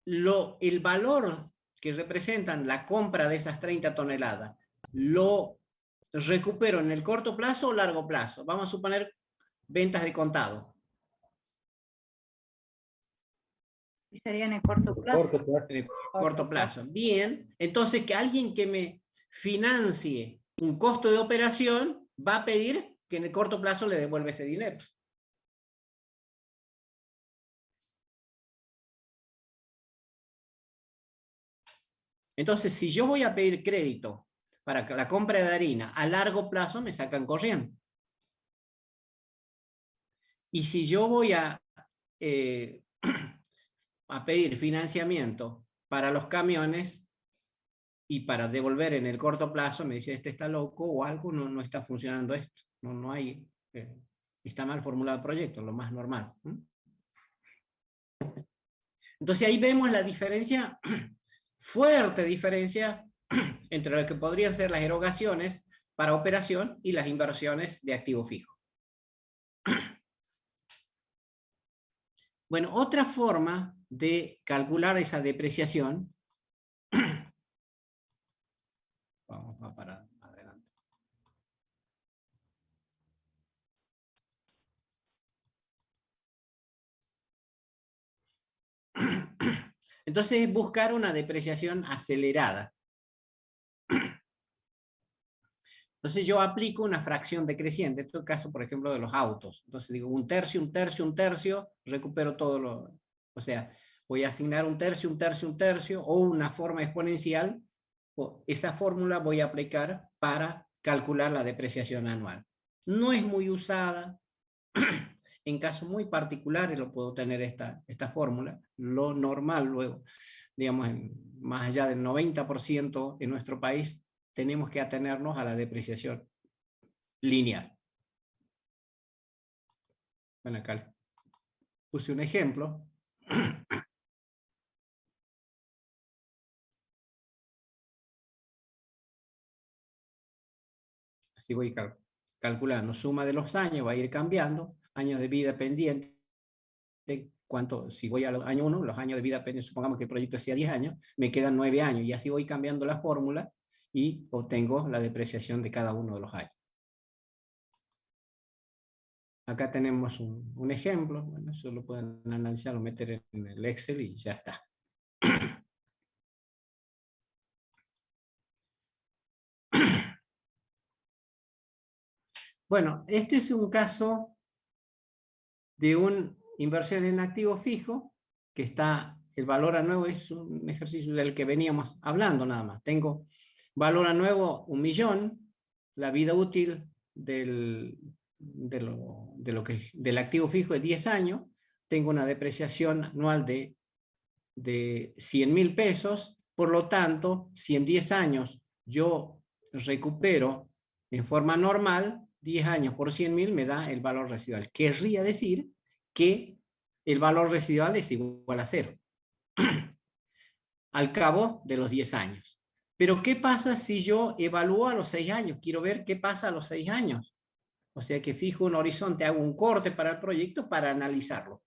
El valor que representan la compra de esas 30 toneladas, ¿lo recupero en el corto plazo o largo plazo? Vamos a suponer ventas de contado. Y sería en el corto plazo. En el corto plazo. Bien, entonces que alguien que me financie un costo de operación va a pedir que en el corto plazo le devuelva ese dinero. Entonces, si yo voy a pedir crédito para la compra de harina a largo plazo, me sacan corriendo. Y si yo voy a pedir financiamiento para los camiones y para devolver en el corto plazo, me dice, este está loco o algo, no está funcionando esto. No hay, está mal formulado el proyecto, lo más normal. Entonces ahí vemos la diferencia, fuerte diferencia, entre lo que podrían ser las erogaciones para operación y las inversiones de activo fijo. Bueno, otra forma de calcular esa depreciación, vamos para adelante. Entonces es buscar una depreciación acelerada. Entonces yo aplico una fracción decreciente. Este es el caso, por ejemplo, de los autos. Entonces digo un tercio, un tercio, un tercio, recupero todo lo... O sea, voy a asignar un tercio, un tercio, un tercio, o una forma exponencial. Esa fórmula voy a aplicar para calcular la depreciación anual. No es muy usada. En casos muy particulares lo puedo tener esta fórmula. Lo normal luego, digamos, más allá del 90% en nuestro país, tenemos que atenernos a la depreciación lineal. Bueno, acá puse un ejemplo. Así voy calculando. Suma de los años va a ir cambiando. Años de vida pendiente. ¿Cuánto? Si voy al año 1, los años de vida pendiente, supongamos que el proyecto sea 10 años, me quedan 9 años. Y así voy cambiando la fórmula y obtengo la depreciación de cada uno de los años. Acá tenemos un ejemplo. Bueno, eso lo pueden analizar, lo meter en el Excel y ya está. Bueno, este es un caso de una inversión en activo fijo, que está, el valor a nuevo es un ejercicio del que veníamos hablando nada más. Tengo valor a nuevo 1 millón, la vida útil del activo fijo es 10 años, tengo una depreciación anual de 100.000 pesos, por lo tanto, si en 10 años yo recupero en forma normal, 10 años por 100.000 me da el valor residual. Querría decir que el valor residual es igual a 0 al cabo de los 10 años. Pero ¿qué pasa si yo evalúo a los 6 años? Quiero ver qué pasa a los 6 años. O sea que fijo un horizonte, hago un corte para el proyecto para analizarlo.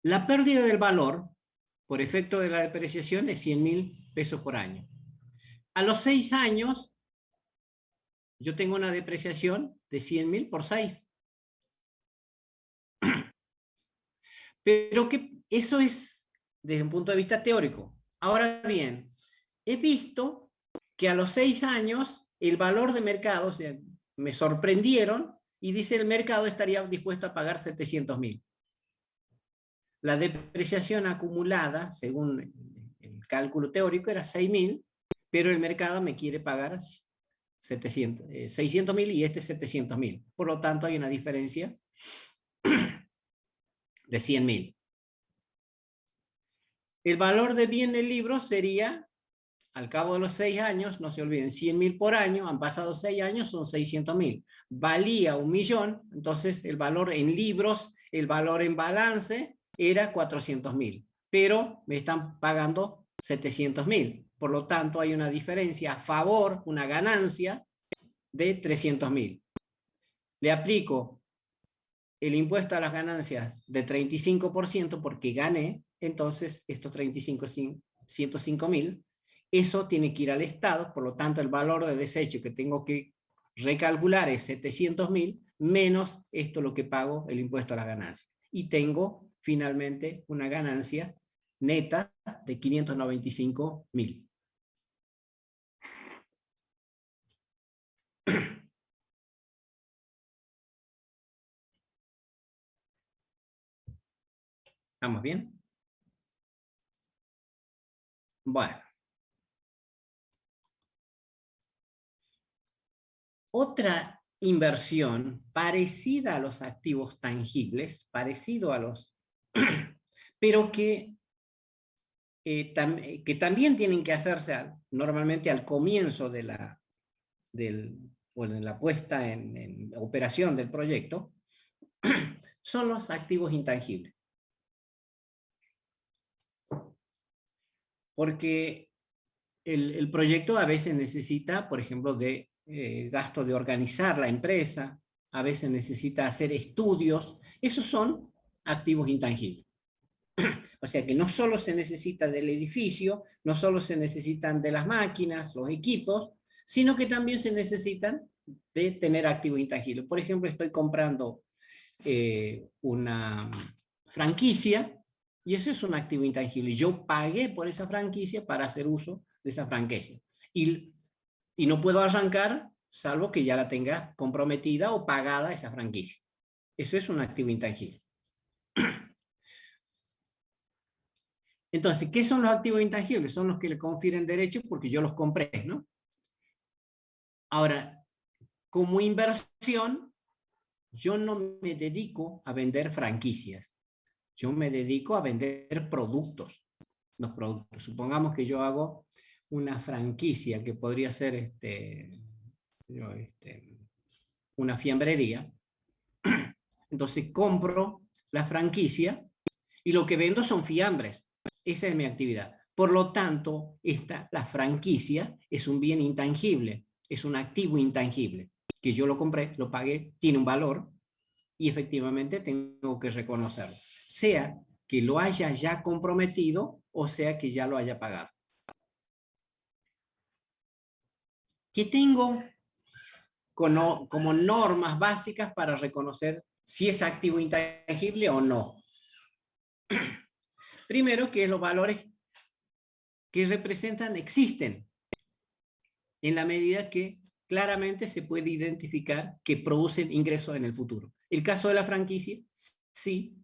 La pérdida del valor por efecto de la depreciación es 100.000 pesos por año. A los 6 años, yo tengo una depreciación de 100.000 por 6. Pero que eso es desde un punto de vista teórico. Ahora bien, he visto que a los 6 años el valor de mercado, o sea, me sorprendieron y dice el mercado estaría dispuesto a pagar 700.000. La depreciación acumulada, según el cálculo teórico, era 6.000, pero el mercado me quiere pagar 600.000 y este 700.000. Por lo tanto, hay una diferencia de 100.000. El valor de bien del libro sería, al cabo de los 6 años, no se olviden, 100.000 por año, han pasado 6 años, son 600.000. Valía 1 millón, entonces el valor en libros, el valor en balance era 400.000, pero me están pagando 700.000. Por lo tanto, hay una diferencia a favor, una ganancia de 300.000. Le aplico el impuesto a las ganancias de 35% porque gané, entonces estos 105.000, eso tiene que ir al Estado, por lo tanto el valor de desecho que tengo que recalcular es 700.000 menos esto lo que pago el impuesto a las ganancias. Y tengo finalmente una ganancia neta de 595.000. ¿Estamos bien? Bueno. Otra inversión parecida a los activos tangibles, parecido a los, pero que también tienen que hacerse normalmente al comienzo de la puesta en operación del proyecto, son los activos intangibles. Porque el proyecto a veces necesita, por ejemplo, de gasto de organizar la empresa, a veces necesita hacer estudios. Esos son activos intangibles. O sea que no solo se necesita del edificio, no solo se necesitan de las máquinas, los equipos, sino que también se necesitan de tener activos intangibles. Por ejemplo, estoy comprando una franquicia, y eso es un activo intangible. Yo pagué por esa franquicia para hacer uso de esa franquicia. Y no puedo arrancar, salvo que ya la tenga comprometida o pagada esa franquicia. Eso es un activo intangible. Entonces, ¿qué son los activos intangibles? Son los que le confieren derechos porque yo los compré, ¿no? Ahora, como inversión, yo no me dedico a vender franquicias. Yo me dedico a vender productos. Los productos. Supongamos que yo hago una franquicia que podría ser una fiambrería. Entonces compro la franquicia y lo que vendo son fiambres. Esa es mi actividad. Por lo tanto, la franquicia es un bien intangible, es un activo intangible, que yo lo compré, lo pagué, tiene un valor y efectivamente tengo que reconocerlo. Sea que lo haya ya comprometido o sea que ya lo haya pagado. ¿Qué tengo como normas básicas para reconocer si es activo intangible o no? Primero, que los valores que representan existen, en la medida que claramente se puede identificar que producen ingresos en el futuro. El caso de la franquicia, sí,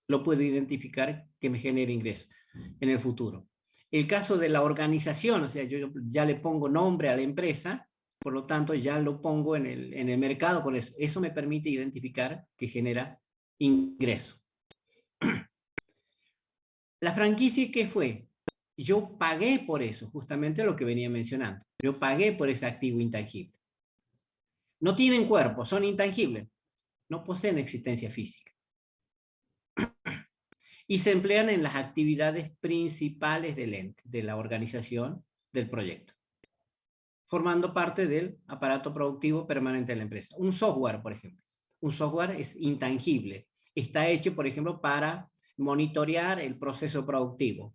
lo puedo identificar que me genere ingresos en el futuro. El caso de la organización, o sea, yo ya le pongo nombre a la empresa, por lo tanto ya lo pongo en el mercado con eso. Eso me permite identificar que genera ingreso. La franquicia, ¿qué fue? Yo pagué por eso, justamente lo que venía mencionando. Yo pagué por ese activo intangible. No tienen cuerpo, son intangibles. No poseen existencia física. Y se emplean en las actividades principales del ente, de la organización, del proyecto, formando parte del aparato productivo permanente de la empresa. Un software, por ejemplo. Un software es intangible. Está hecho, por ejemplo, para monitorear el proceso productivo.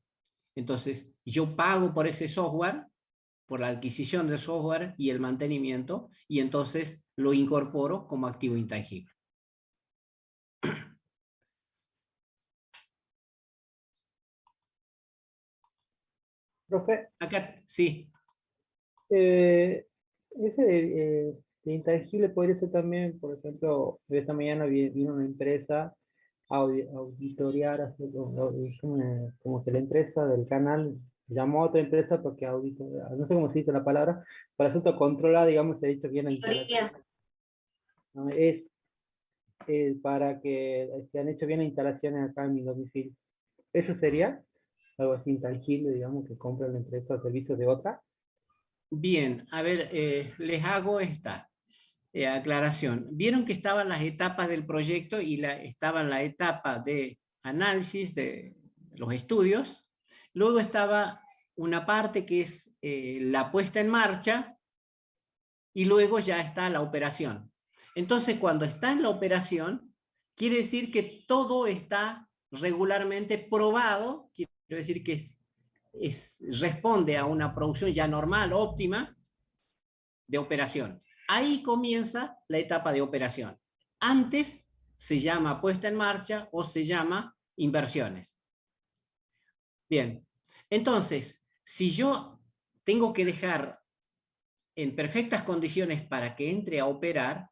Entonces, yo pago por ese software, por la adquisición del software y el mantenimiento, y entonces lo incorporo como activo intangible. Profe, Acá, sí. ese de intangible podría ser también, por ejemplo, esta mañana vino una empresa a auditoriar, como que la empresa del canal llamó a otra empresa porque auditoría, no sé cómo se dice la palabra, para asunto controla, digamos, se ha dicho bien la instalación. No, es para que se han hecho bien las instalaciones acá en mi domicilio. ¿Eso sería algo así intangible, digamos, que compra la empresa o servicios de otra? Bien, a ver, les hago esta aclaración. Vieron que estaban las etapas del proyecto y estaban la etapa de análisis de los estudios. Luego estaba una parte que es la puesta en marcha y luego ya está la operación. Entonces, cuando está en la operación, quiere decir que todo está regularmente probado, quiere decir que responde a una producción ya normal, óptima, de operación. Ahí comienza la etapa de operación. Antes se llama puesta en marcha o se llama inversiones. Bien, entonces, si yo tengo que dejar en perfectas condiciones para que entre a operar,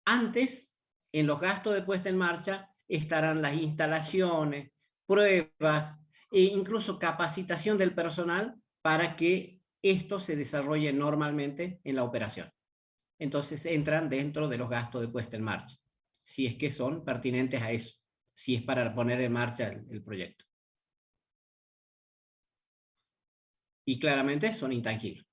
antes, en los gastos de puesta en marcha, estarán las instalaciones, pruebas e incluso capacitación del personal para que esto se desarrolle normalmente en la operación. Entonces entran dentro de los gastos de puesta en marcha, si es que son pertinentes a eso, si es para poner en marcha el proyecto. Y claramente son intangibles.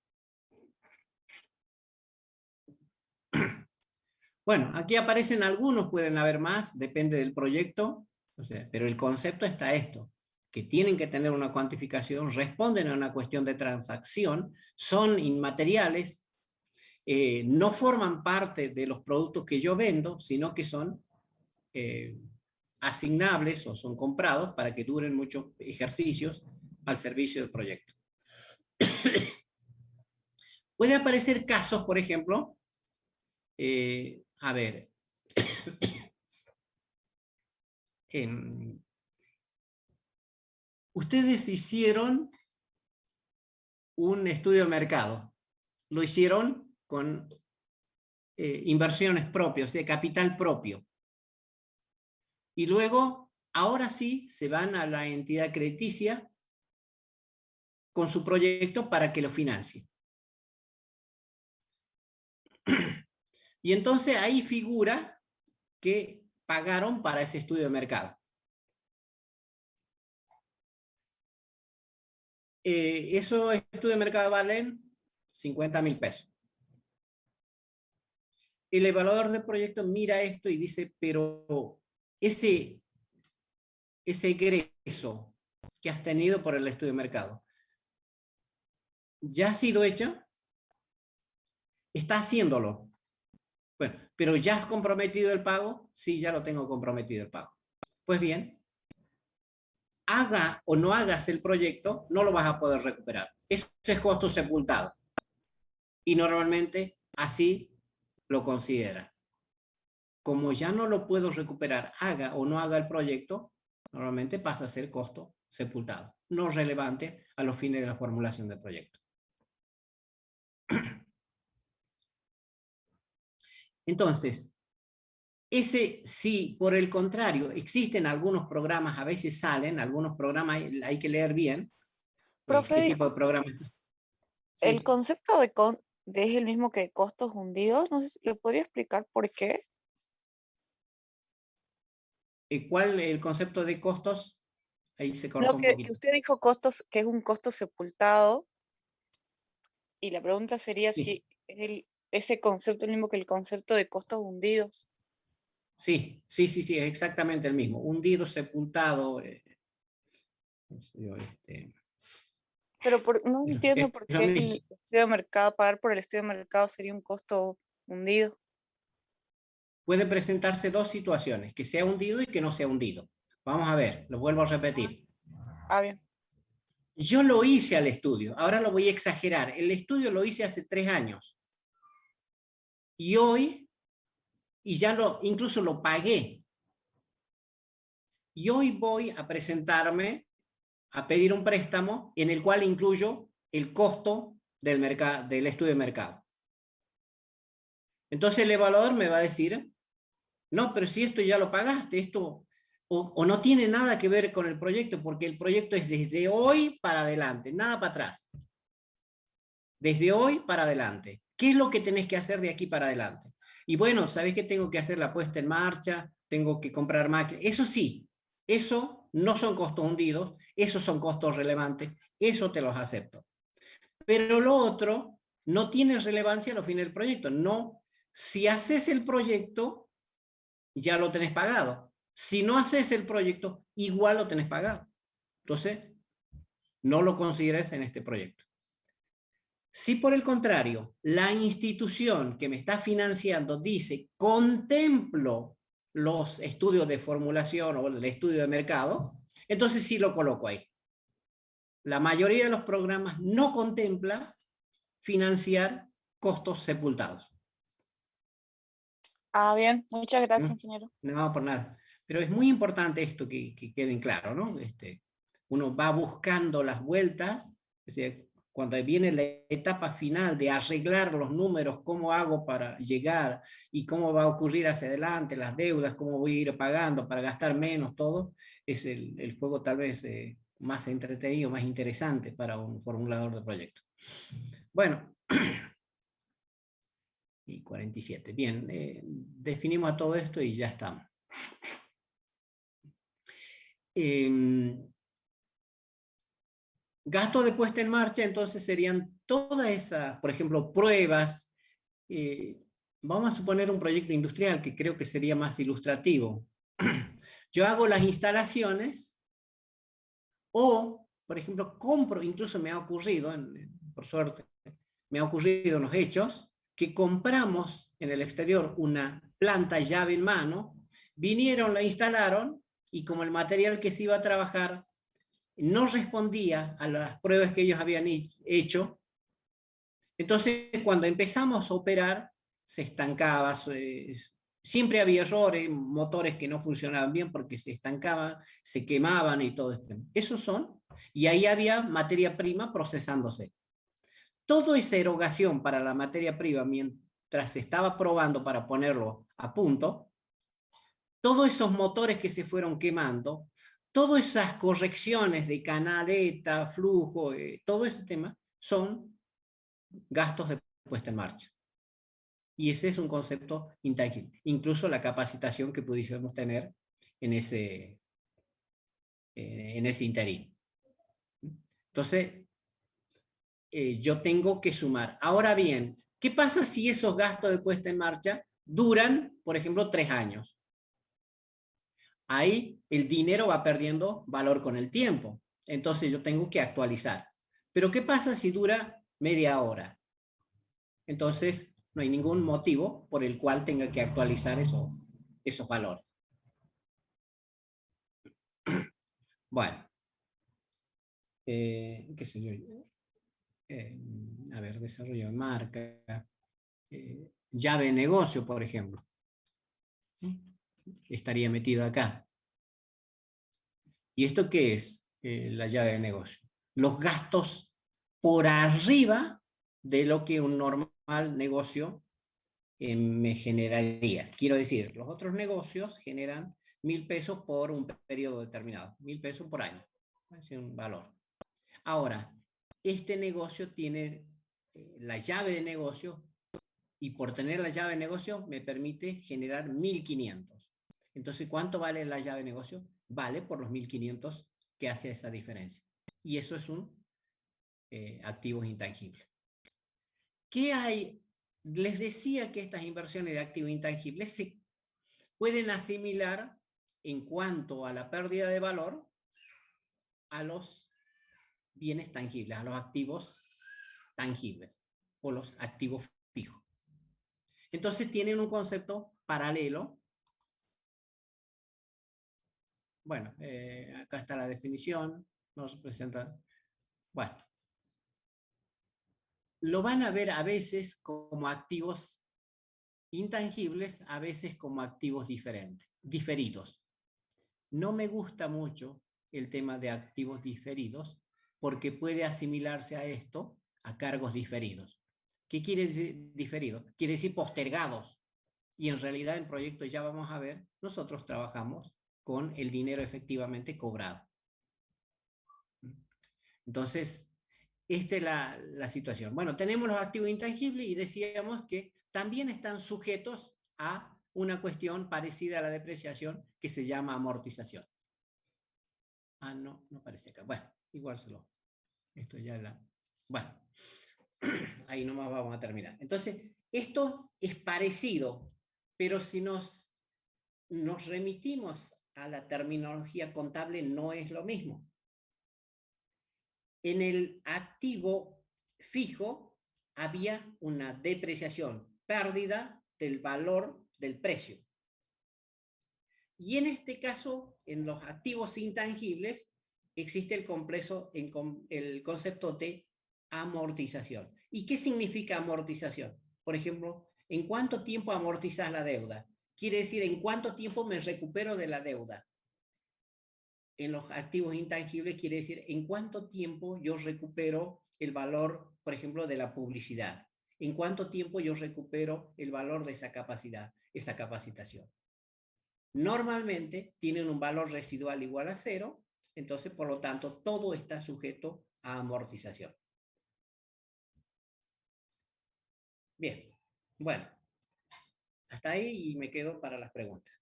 Bueno, aquí aparecen algunos, pueden haber más, depende del proyecto, o sea, pero el concepto está esto, que tienen que tener una cuantificación, responden a una cuestión de transacción, son inmateriales no forman parte de los productos que yo vendo, sino que son asignables o son comprados para que duren muchos ejercicios al servicio del proyecto. Puede aparecer casos, por ejemplo, a ver, ustedes hicieron un estudio de mercado, lo hicieron con inversiones propias, de capital propio. Y luego, ahora sí, se van a la entidad crediticia con su proyecto para que lo financie. Y entonces ahí figura que pagaron para ese estudio de mercado. Esos estudios de mercado valen 50.000 pesos. El evaluador del proyecto mira esto y dice, pero ese egreso que has tenido por el estudio de mercado, ¿ya ha sido hecho? Está haciéndolo. Bueno, pero ¿ya has comprometido el pago? Sí, ya lo tengo comprometido el pago. Pues bien, haga o no hagas el proyecto, no lo vas a poder recuperar. Eso es costo sepultado. Y normalmente así lo considera. Como ya no lo puedo recuperar, haga o no haga el proyecto, normalmente pasa a ser costo sepultado, no relevante a los fines de la formulación del proyecto. Entonces, si por el contrario existen algunos programas, a veces salen, algunos programas hay que leer bien. Profe, ¿Qué tipo de programas? Sí. el concepto de es el mismo que costos hundidos. No sé si le podría explicar por qué. ¿Cuál el concepto de costos? Ahí se cortó Lo un que poquito. usted dijo costos, que es un costo sepultado. Y la pregunta sería Sí. si es ese concepto el mismo que el concepto de costos hundidos. Sí, es exactamente el mismo. Hundido, sepultado. Pero no entiendo por lo qué mismo. el estudio de mercado, pagar por el estudio de mercado sería un costo hundido. Puede presentarse dos situaciones, que sea hundido y que no sea hundido. Vamos a ver, lo vuelvo a repetir. Bien. Yo lo hice al estudio, ahora lo voy a exagerar. El estudio lo hice hace 3 años. Y hoy, incluso lo pagué. Y hoy voy a presentarme a pedir un préstamo en el cual incluyo el costo del estudio de mercado. Entonces el evaluador me va a decir, no, pero si esto ya lo pagaste, esto o no tiene nada que ver con el proyecto, porque el proyecto es desde hoy para adelante, nada para atrás. Desde hoy para adelante. ¿Qué es lo que tenés que hacer de aquí para adelante? Y bueno, ¿sabés que tengo que hacer la puesta en marcha? Tengo que comprar máquinas. Eso sí, eso no son costos hundidos, esos son costos relevantes, eso te los acepto. Pero lo otro no tiene relevancia a los fines del proyecto. No, si haces el proyecto, ya lo tenés pagado. Si no haces el proyecto, igual lo tenés pagado. Entonces, no lo consideres en este proyecto. Si por el contrario, la institución que me está financiando dice, contemplo los estudios de formulación o el estudio de mercado, entonces sí lo coloco ahí. La mayoría de los programas no contempla financiar costos sepultados. Bien, muchas gracias, ingeniero. No, por nada. Pero es muy importante esto que queden claro, ¿no? Uno va buscando las vueltas, cuando viene la etapa final de arreglar los números, cómo hago para llegar y cómo va a ocurrir hacia adelante, las deudas, cómo voy a ir pagando para gastar menos, todo, es el juego tal vez más entretenido, más interesante para un formulador de proyectos. Bueno, y 47. Bien, definimos a todo esto y ya estamos. Gasto de puesta en marcha, entonces serían todas esas, por ejemplo, pruebas. Vamos a suponer un proyecto industrial que creo que sería más ilustrativo. Yo hago las instalaciones o, por ejemplo, compro, incluso me ha ocurrido, por suerte, me ha ocurrido en los hechos, que compramos en el exterior una planta llave en mano, vinieron, la instalaron, y como el material que se iba a trabajar no respondía a las pruebas que ellos habían hecho, entonces cuando empezamos a operar se estancaba, siempre había errores, motores que no funcionaban bien porque se estancaban, se quemaban y todo esto. Esos son, y ahí había materia prima procesándose. Toda esa erogación para la materia prima, mientras se estaba probando para ponerlo a punto, todos esos motores que se fueron quemando, todas esas correcciones de canaleta, flujo, todo ese tema, son gastos de puesta en marcha. Y ese es un concepto intangible. Incluso la capacitación que pudiésemos tener en ese interín. Entonces, yo tengo que sumar. Ahora bien, ¿qué pasa si esos gastos de puesta en marcha duran, por ejemplo, 3 años? Ahí el dinero va perdiendo valor con el tiempo. Entonces yo tengo que actualizar. Pero ¿qué pasa si dura media hora? Entonces no hay ningún motivo por el cual tenga que actualizar esos valores. Bueno. ¿Qué sé yo? A ver, desarrollo de marca. Llave de negocio, por ejemplo. ¿Sí? Estaría metido acá. ¿Y esto qué es la llave de negocio? Los gastos por arriba de lo que un normal negocio me generaría. Quiero decir, los otros negocios generan 1.000 pesos por un periodo determinado, 1.000 pesos por año. Es un valor. Ahora, este negocio tiene la llave de negocio, y por tener la llave de negocio me permite generar 1.500. Entonces, ¿cuánto vale la llave de negocio? Vale por los 1.500 que hace esa diferencia. Y eso es un activo intangible. ¿Qué hay? Les decía que estas inversiones de activos intangibles se pueden asimilar en cuanto a la pérdida de valor a los bienes tangibles, a los activos tangibles o los activos fijos. Entonces tienen un concepto paralelo. Bueno, acá está la definición, nos presenta. Bueno, lo van a ver a veces como activos intangibles, a veces como activos diferidos. No me gusta mucho el tema de activos diferidos porque puede asimilarse a esto, a cargos diferidos. ¿Qué quiere decir diferido? Quiere decir postergados. Y en realidad el proyecto, ya vamos a ver, nosotros trabajamos con el dinero efectivamente cobrado. Entonces, esta es la situación. Bueno, tenemos los activos intangibles y decíamos que también están sujetos a una cuestión parecida a la depreciación que se llama amortización. Ah, no parece acá. Bueno, igual esto ya la... Bueno, ahí nomás vamos a terminar. Entonces, esto es parecido, pero si nos remitimos a la terminología contable, no es lo mismo. En el activo fijo había una depreciación, pérdida del valor del precio. Y en este caso, en los activos intangibles, existe el concepto de amortización. ¿Y qué significa amortización? Por ejemplo, ¿en cuánto tiempo amortizas la deuda? Quiere decir, ¿en cuánto tiempo me recupero de la deuda? En los activos intangibles quiere decir, ¿en cuánto tiempo yo recupero el valor, por ejemplo, de la publicidad? ¿En cuánto tiempo yo recupero el valor de esa capacidad, esa capacitación? Normalmente tienen un valor residual igual a 0, entonces, por lo tanto, todo está sujeto a amortización. Bien, bueno, hasta ahí y me quedo para las preguntas.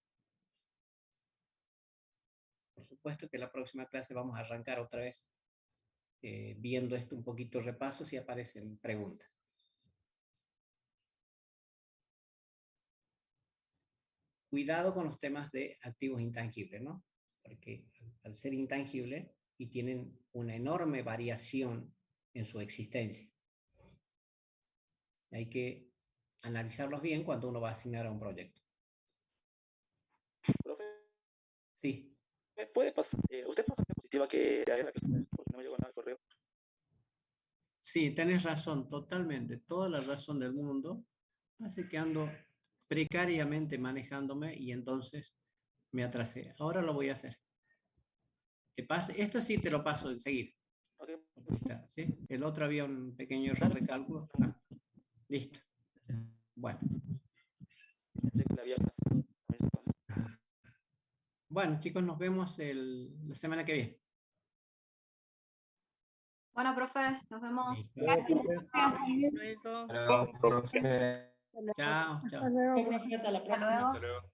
Por supuesto que la próxima clase vamos a arrancar otra vez viendo esto un poquito repaso si aparecen preguntas. Cuidado con los temas de activos intangibles, ¿no? Porque al ser intangibles y tienen una enorme variación en su existencia. Hay que analizarlos bien cuando uno va a asignar a un proyecto. Profe, Sí. ¿puede pasar? ¿Usted pasa diapositiva que era porque no me llegó nada al correo? Sí, tenés razón, totalmente, toda la razón del mundo. Así que ando precariamente manejándome y entonces me atrasé. Ahora lo voy a hacer. ¿Qué pasa? Esto sí te lo paso enseguida. Okay. Está, ¿sí? El otro había un pequeño error de cálculo. Ah, listo. Bueno. Bueno, chicos, nos vemos la semana que viene. Bueno, profe, nos vemos. Luego. Chao, chao. Hasta luego. Hasta luego.